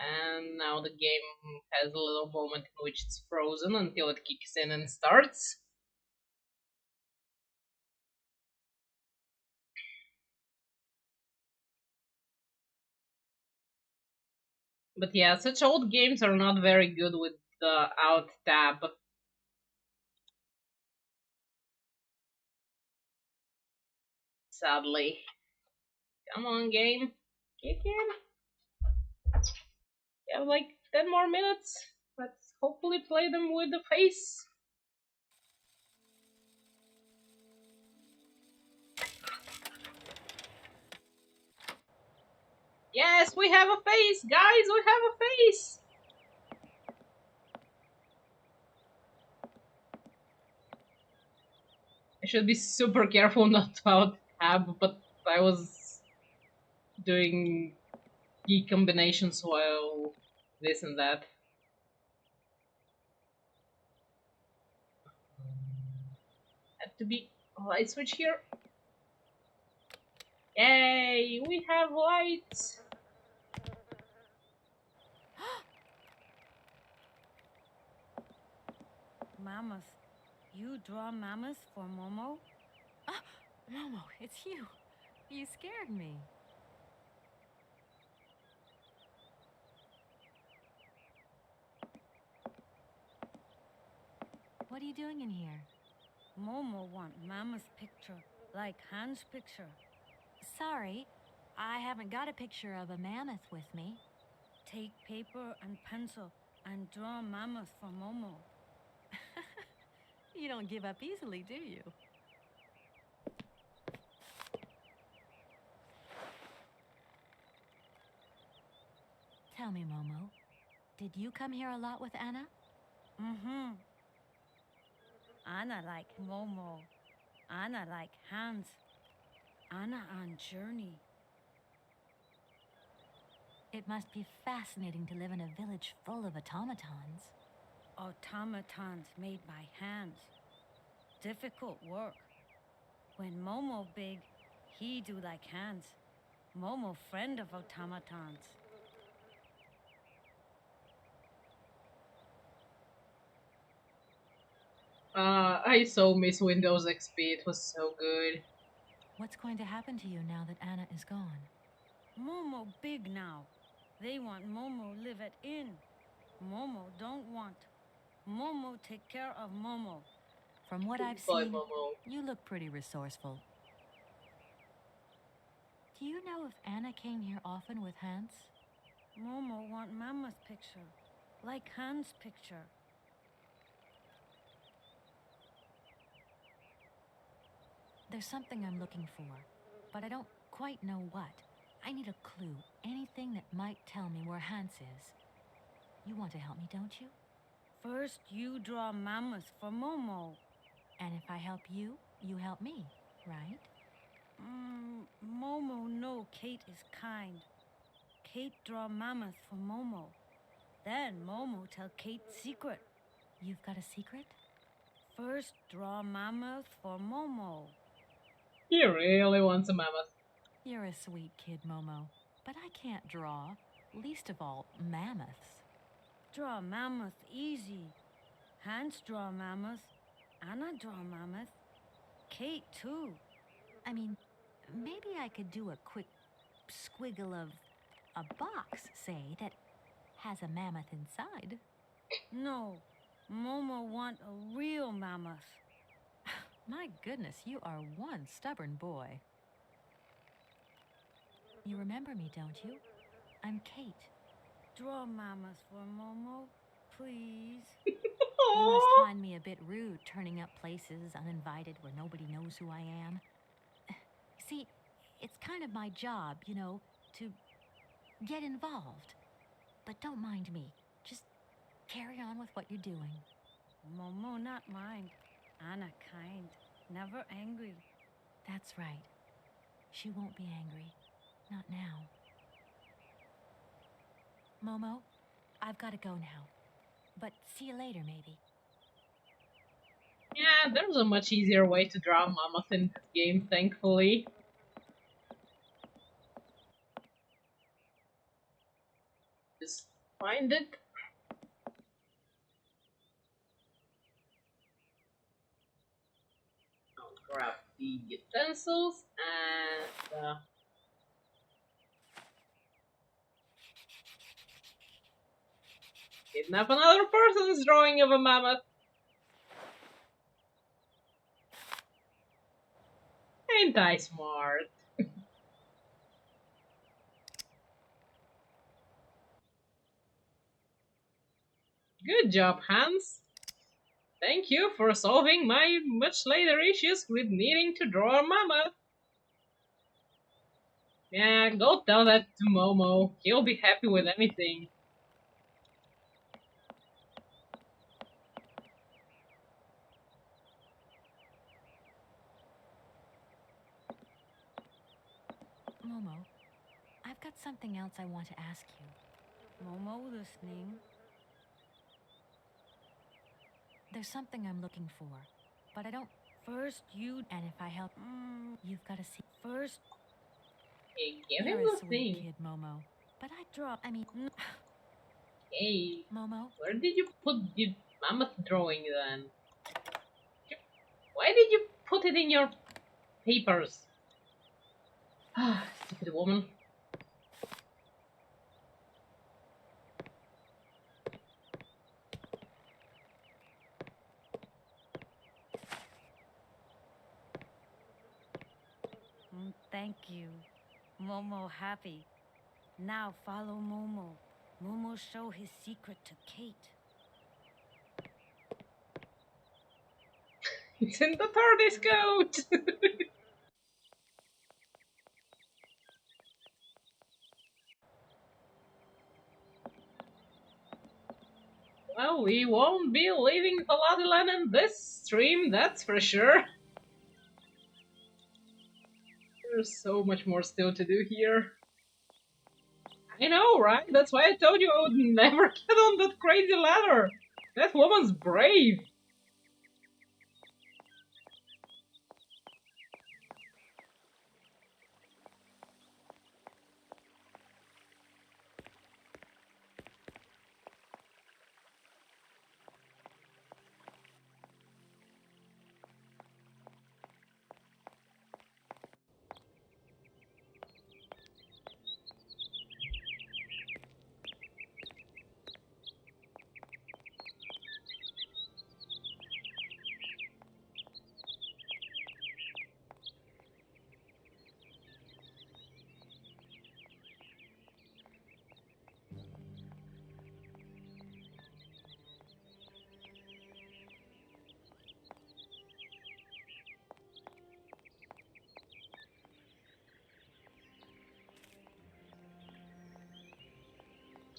And now the game has a little moment in which it's frozen until it kicks in and starts. But yeah, such old games are not very good with the Alt tab. Sadly. Come on, game. Kick in. You have like 10 more minutes. Let's hopefully play them with the face. Yes, we have a face, guys, we have a face. I should be super careful not to out tab, but I was doing key combinations while this and that. Had to be a light switch here. Yay, we have lights. Mammoth. You draw mammoths for Momo? Ah, Momo, it's you. You scared me. What are you doing in here? Momo want Mama's picture, like Han's picture. Sorry, I haven't got a picture of a mammoth with me. Take paper and pencil and draw Mammoth for Momo. You don't give up easily, do you? Tell me, Momo, did you come here a lot with Anna? Mm-hmm. Anna like Momo. Anna like Hans. Anna on journey. It must be fascinating to live in a village full of automatons. Automatons made by hands. Difficult work. When Momo big, he do like Hans. Momo friend of automatons. I saw Miss Windows XP, it was so good. What's going to happen to you now that Anna is gone? Momo big now. They want Momo live at inn. Momo don't want. Momo take care of Momo. From what I've Bye, seen, Momo. you look pretty resourceful. Do you know if Anna came here often with Hans? Momo want Mama's picture. Like Hans' picture. There's something I'm looking for, but I don't quite know what. I need a clue, anything that might tell me where Hans is. You want to help me, don't you? First, you draw Mama's for Momo. And if I help you, you help me, right? Momo know Kate is kind. Kate draw Mama's for Momo. Then Momo tell Kate secret. You've got a secret? First, draw Mama's for Momo. He really wants a mammoth. You're a sweet kid, Momo, but I can't draw, least of all, mammoths. Draw Mammoth easy. Hans draw Mammoth. Anna draw Mammoth. Kate too. I mean, maybe I could do a quick squiggle of a box, say, that has a mammoth inside. No, Momo want a real mammoth. My goodness, you are one stubborn boy. You remember me, don't you? I'm Kate. Draw mammoth for Momo, please. You must find me a bit rude, turning up places uninvited where nobody knows who I am. See, it's kind of my job, you know, to get involved. But don't mind me. Just carry on with what you're doing. Momo not mind. Anna kind, never angry. That's right. She won't be angry. Not now. Momo, I've got to go now. But see you later, maybe. Yeah, there's a much easier way to draw a mammoth in this game, thankfully. Just find it. I'll grab the utensils and kidnap another person's drawing of a mammoth. Ain't I smart? Good job, Hans. Thank you for solving my much later issues with needing to draw a mammoth. Yeah, go tell that to Momo. He'll be happy with anything. Momo, I've got something else I want to ask you. Momo listening. There's something I'm looking for, but I don't. First, you. And if I help, you've got to see. First. Hey, give You're him a the sweet thing. kid, Momo. But I draw. I mean, Hey, Momo. where did you put the mammoth drawing then? Why did you put it in your papers? Ah, stupid woman. Thank you. Momo happy. Now follow Momo. Momo show his secret to Kate. It's in the TARDIS coat! Well, we won't be leaving Paladiland in this stream, that's for sure. There's so much more still to do here. I know, right? That's why I told you I would never get on that crazy ladder. That woman's brave.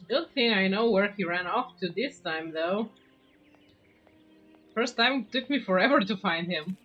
Good thing I know where he ran off to this time, though. First time took me forever to find him.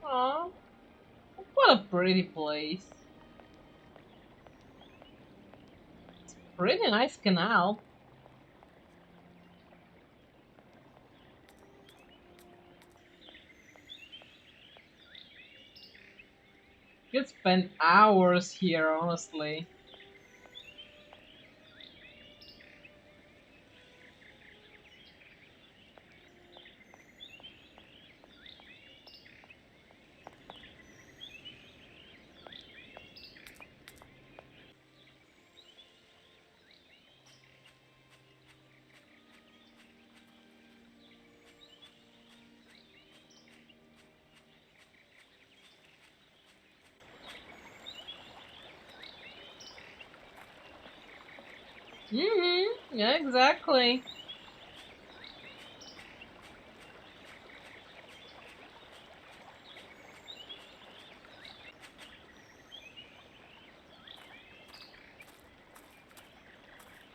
Aww, what a pretty place. Pretty nice canal. Could spend hours here, honestly. Yeah, exactly.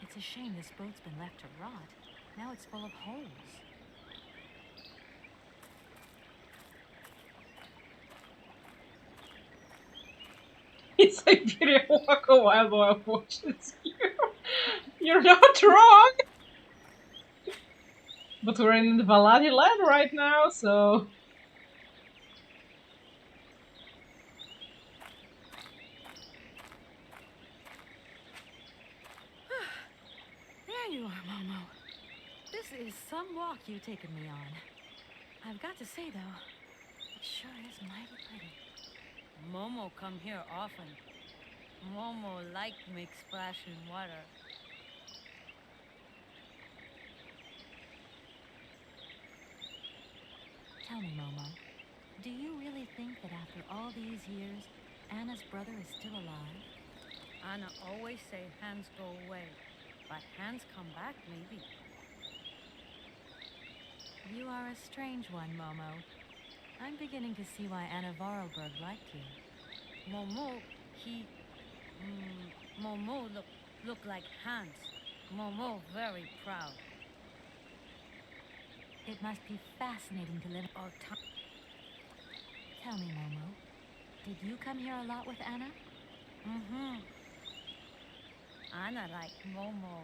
It's a shame this boat's been left to rot. Now it's full of holes. It's Syberia, walk a while while I watches you. You're not wrong! But we're in the Valadi land right now, so... There you are, Momo. This is some walk you've taken me on. I've got to say, though, it sure is mighty pretty. Momo come here often. Momo like make splash in water. Tell me, Momo, do you really think that after all these years, Anna's brother is still alive? Anna always say hands go away, but hands come back maybe. You are a strange one, Momo. I'm beginning to see why Anna Vorarlberg liked you. Momo, Momo look like Hans. Momo very proud. It must be fascinating to live. Oh, Tell me, Momo, did you come here a lot with Anna? Mm-hmm. Anna like Momo.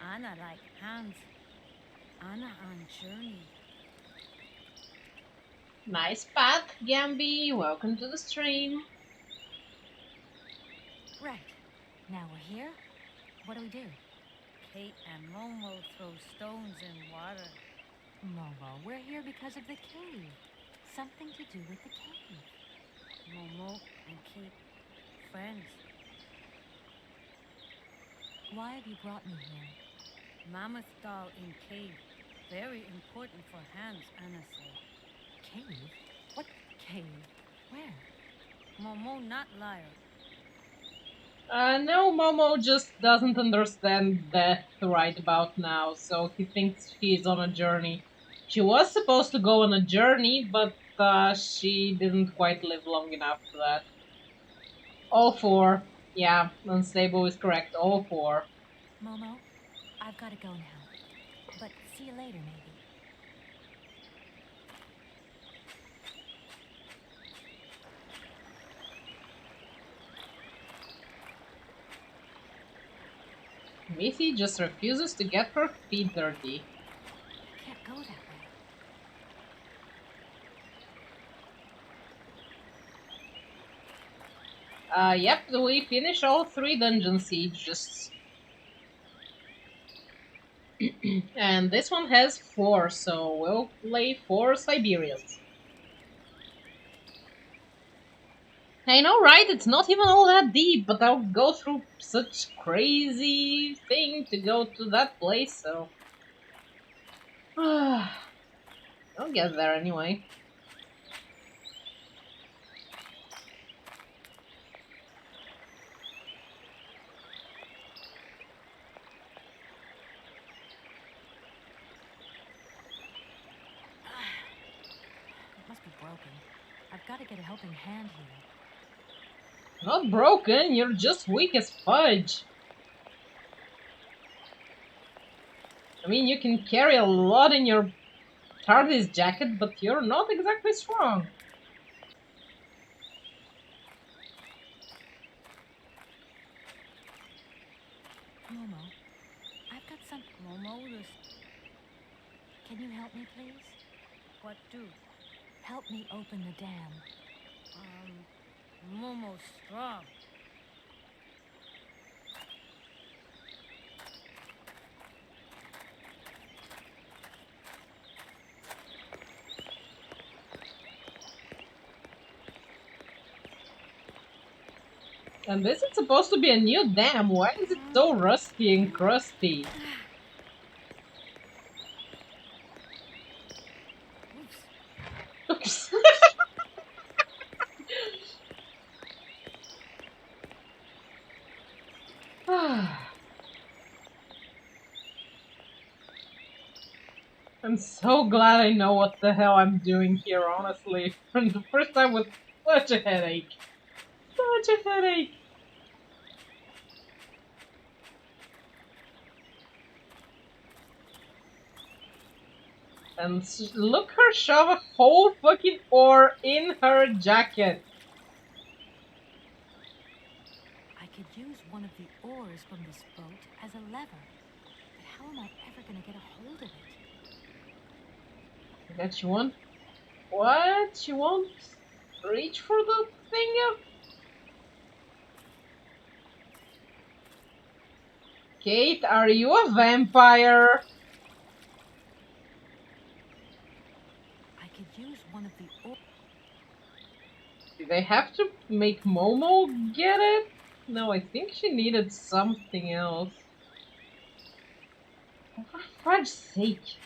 Anna like Hans. Anna on journey. Nice path, Gamby. Welcome to the stream. Right. Now we're here. What do we do? Kate and Momo throw stones in water. Momo, we're here because of the cave. Something to do with the cave. Momo and Kate, friends. Why have you brought me here? Mammoth doll in cave. Very important for hands, Anna say. Cave? What cave? Where? Momo not liar. No, Momo just doesn't understand death right about now, so he thinks she's on a journey. She was supposed to go on a journey, but she didn't quite live long enough for that. All four. Yeah, unstable is correct. All four. Momo, I've got to go now. But see you later, maybe. Missy just refuses to get her feet dirty. Can't go that way. Yep, we finish all three dungeon sieges. And this one has four, so we'll play four Siberias. I know, right? It's not even all that deep, but I'll go through such crazy thing to go to that place, so... I'll get there anyway. It must be broken. I've got to get a helping hand here. Not broken, you're just weak as fudge. I mean, you can carry a lot in your TARDIS jacket, but you're not exactly strong. Momo, I've got some... Momo this Can you help me, please? what do? Help me open the dam. Momo strong. And this is supposed to be a new dam. Why is it so rusty and crusty? Oops. I'm so glad I know what the hell I'm doing here, honestly. For the first time with such a headache. Such a headache. And look her shove a whole fucking oar in her jacket. I could use one of the oars from this boat as a lever. But how am I ever going to get a hold of it? That she won't... What? She won't reach for the thing? Kate, are you a vampire? I could use one of the oars. Did they have to make Momo get it? No, I think she needed something else. Oh, for fudge's sake.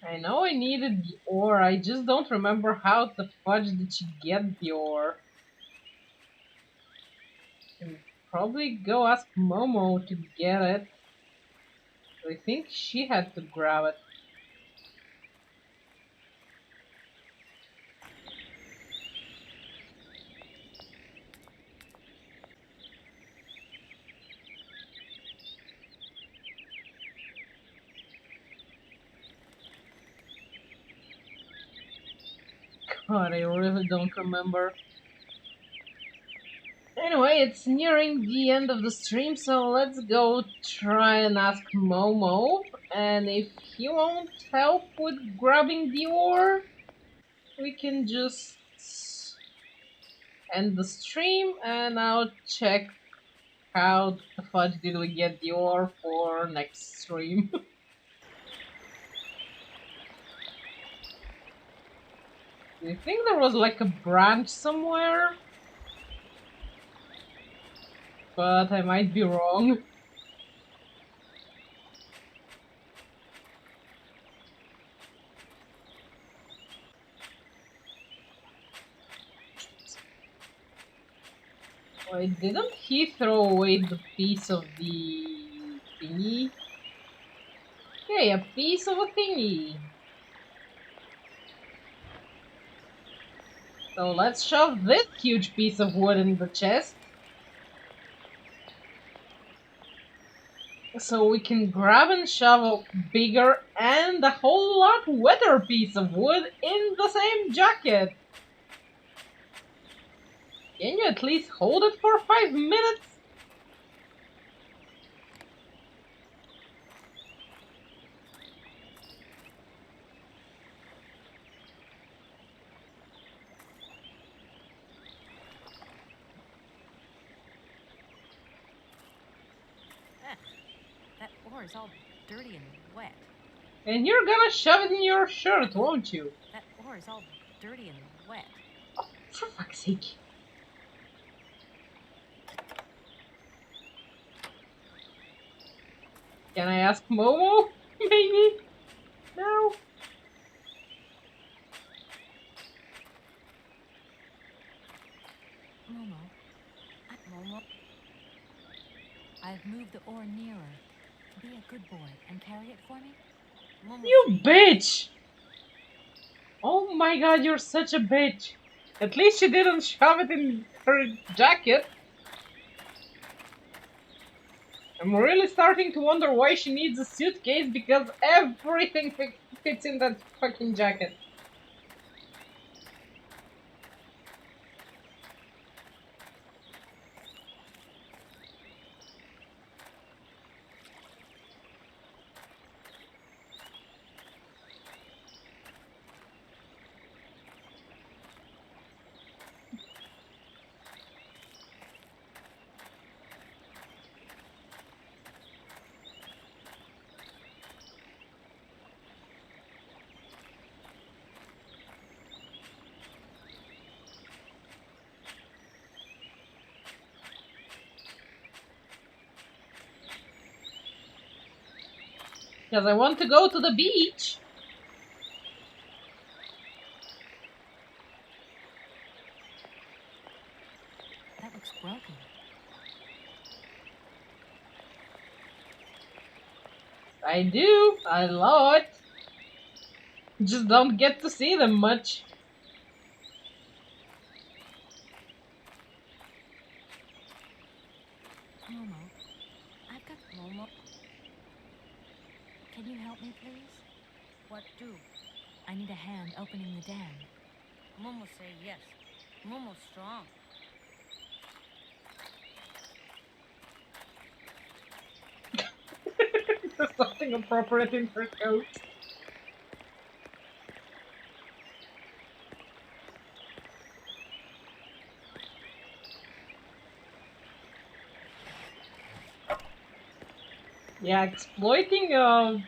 I know I needed the ore, I just don't remember how the fudge did she get the ore. Can probably go ask Momo to get it. I think she had to grab it. God, I really don't remember. Anyway, it's nearing the end of the stream, so let's go try and ask Momo. And if he won't help with grabbing the ore, we can just end the stream and I'll check how the fudge did we get the ore for next stream. Do you think there was like a branch somewhere? But I might be wrong. Wait, didn't he throw away the piece of the thingy? Okay, a piece of a thingy. So let's shove this huge piece of wood in the chest. So we can grab and shove a bigger and a whole lot wetter piece of wood in the same jacket. Can you at least hold it for 5 minutes? That ore is all dirty and wet. And you're gonna shove it in your shirt, won't you? That ore is all dirty and wet. Oh, for fuck's sake. Can I ask Momo? Maybe? No? Momo, I've moved the ore nearer. Be a good boy and carry it for me. You bitch! Oh my god, you're such a bitch. At least she didn't shove it in her jacket. I'm really starting to wonder why she needs a suitcase because everything fits in that fucking jacket. Because I want to go to the beach. That looks broken. I do. I love it. Just don't get to see them much. Momo, I've got Momo. Can you help me, please? What do? I need a hand opening the dam. Momo say yes. Momo's strong. There's something appropriate in her coat. Yeah, exploiting a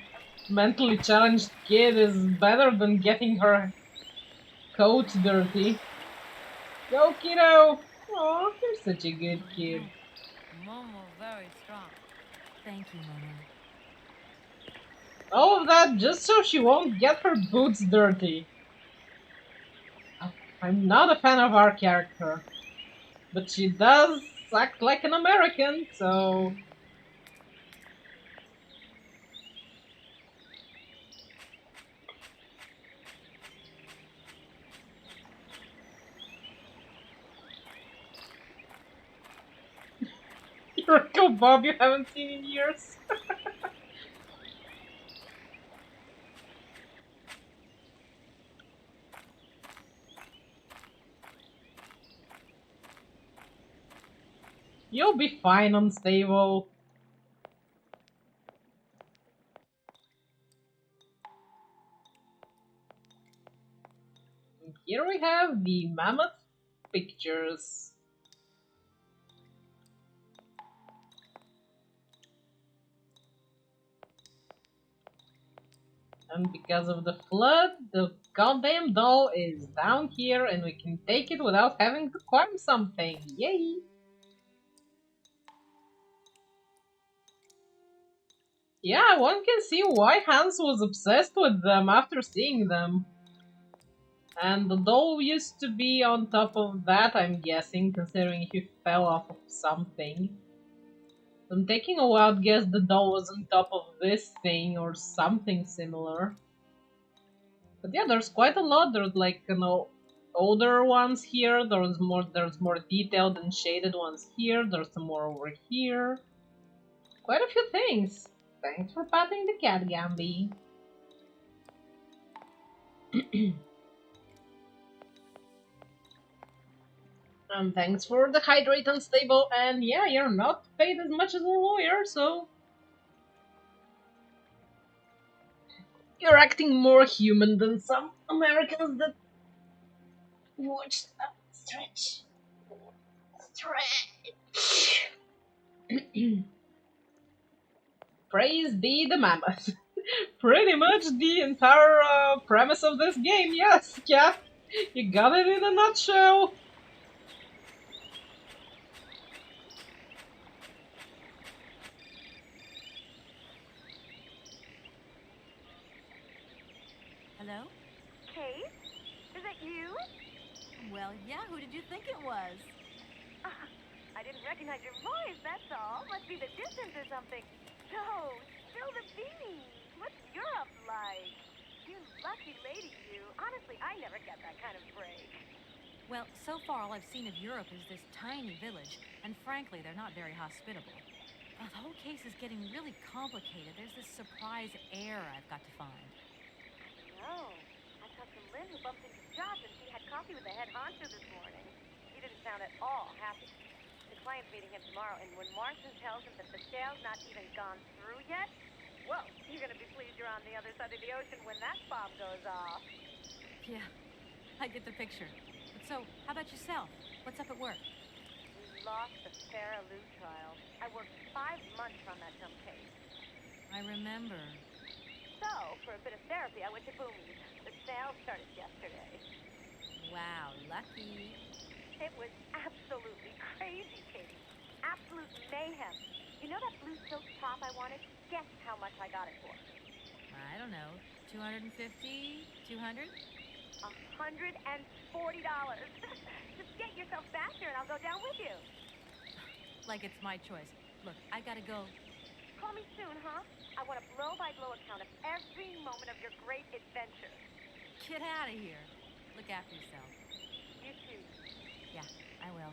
mentally challenged kid is better than getting her coat dirty. Go, kiddo! Aw, you're such a good kid. Momo very strong. Thank you, Momo. All of that just so she won't get her boots dirty. I'm not a fan of our character, but she does act like an American, so... You're a cool Bob you haven't seen in years. You'll be fine, Unstable. And here we have the mammoth pictures. And because of the flood, the goddamn doll is down here and we can take it without having to climb something. Yay! Yeah, one can see why Hans was obsessed with them after seeing them. And the doll used to be on top of that, I'm guessing, considering he fell off of something. I'm taking a wild guess the doll was on top of this thing or something similar. But yeah, there's quite a lot. There's like, you know, older ones here. There's more detailed and shaded ones here. There's some more over here. Quite a few things. Thanks for patting the cat, Gamby. And thanks for the hydrate unstable. And yeah, you're not paid as much as a lawyer, so you're acting more human than some Americans that watch. Stretch. Stretch. Praise be the mammoth. Pretty much the entire premise of this game, yes, cat. You got it in a nutshell. Hello? Kate? Is that you? Well, yeah, who did you think it was? I didn't recognize your voice, that's all. Must be the distance or something. No, spill the beans. What's Europe like? You lucky lady, you. Honestly, I never get that kind of break. Well, so far all I've seen of Europe is this tiny village, and frankly, they're not very hospitable. The whole case is getting really complicated. There's this surprise heir I've got to find. No. I talked to Lynn, who bumped into Josh, and she had coffee with the head honcho this morning. He didn't sound at all happy. The client's meeting him tomorrow, and when Marston tells him that the sale's not even gone through yet, well, you're gonna be pleased you're on the other side of the ocean when that bomb goes off. Yeah, I get the picture. But so, how about yourself? What's up at work? We lost the Farah Lou trial. I worked 5 months on that dumb case. I remember. So, for a bit of therapy, I went to Boomies. The sale started yesterday. Wow, lucky. It was absolutely crazy, Katie. Absolute mayhem. You know that blue silk top I wanted? Guess how much I got it for? I don't know, 250, 200? $140. Just get yourself back there and I'll go down with you. Like it's my choice. Look, I gotta go. Call me soon, huh? I want a blow-by-blow account of every moment of your great adventure. Get out of here. Look after yourself. You too. Yeah, I will.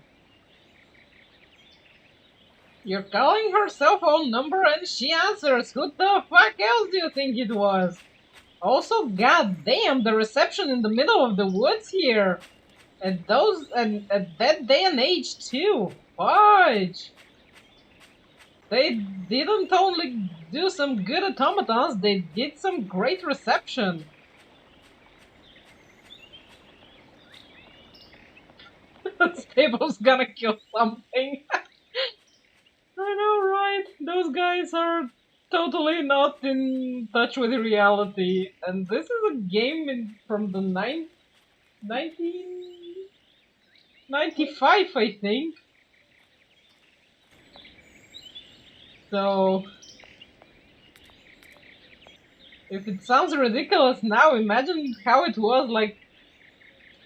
You're calling her cell phone number and she answers. Who the fuck else do you think it was? Also, goddamn, the reception in the middle of the woods here. At that day and age too. Fudge. They didn't only do some good automatons, they did some great reception. Stable's gonna kill something. I know, right? Those guys are totally not in touch with reality. And this is a game from the 1995, I think. So, if it sounds ridiculous now, imagine how it was like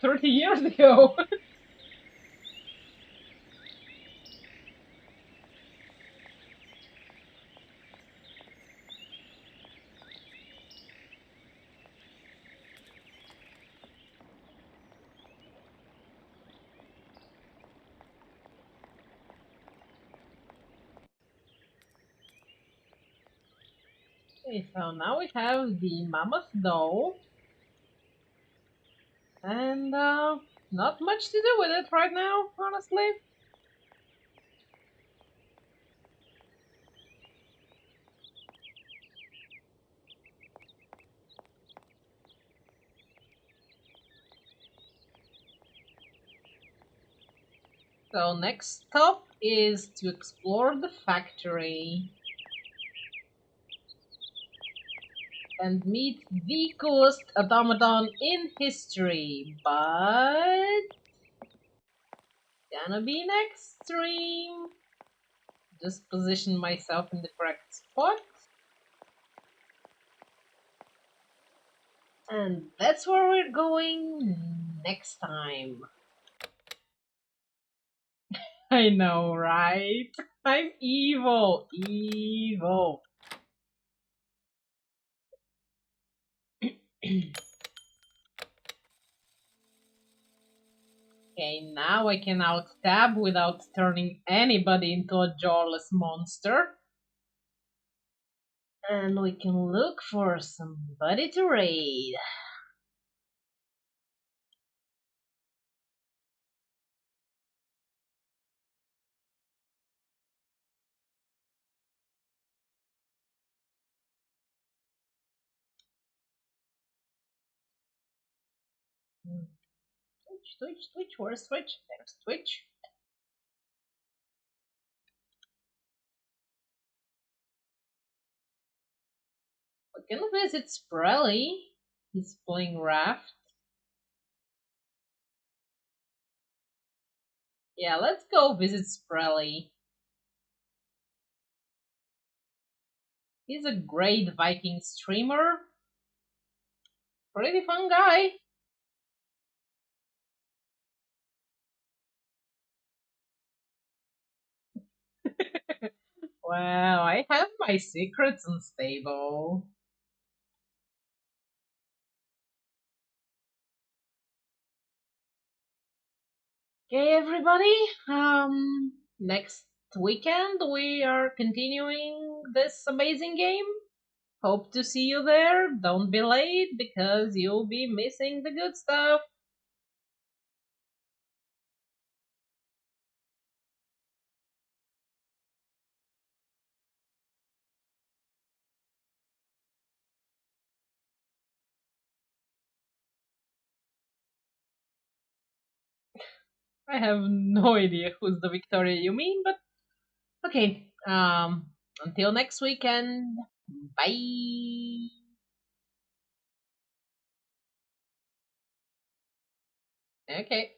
30 years ago. Okay, so now we have the mammoth doll. And not much to do with it right now, honestly. So next stop is to explore the factory and meet the coolest automaton in history, but gonna be next stream. Just position myself in the correct spot. And that's where we're going next time. I know, right? I'm evil. Evil. Okay, now I can out-tab without turning anybody into a jawless monster. And we can look for somebody to raid. Twitch, where's Twitch? There's Twitch. We can visit Sprelly. He's playing Raft. Yeah, let's go visit Sprelly. He's a great Viking streamer. Pretty fun guy. Well, I have my secrets unstable. Okay, everybody. Next weekend we are continuing this amazing game. Hope to see you there. Don't be late because you'll be missing the good stuff. I have no idea who's the Victoria you mean, but okay. Until next weekend. Bye. Okay.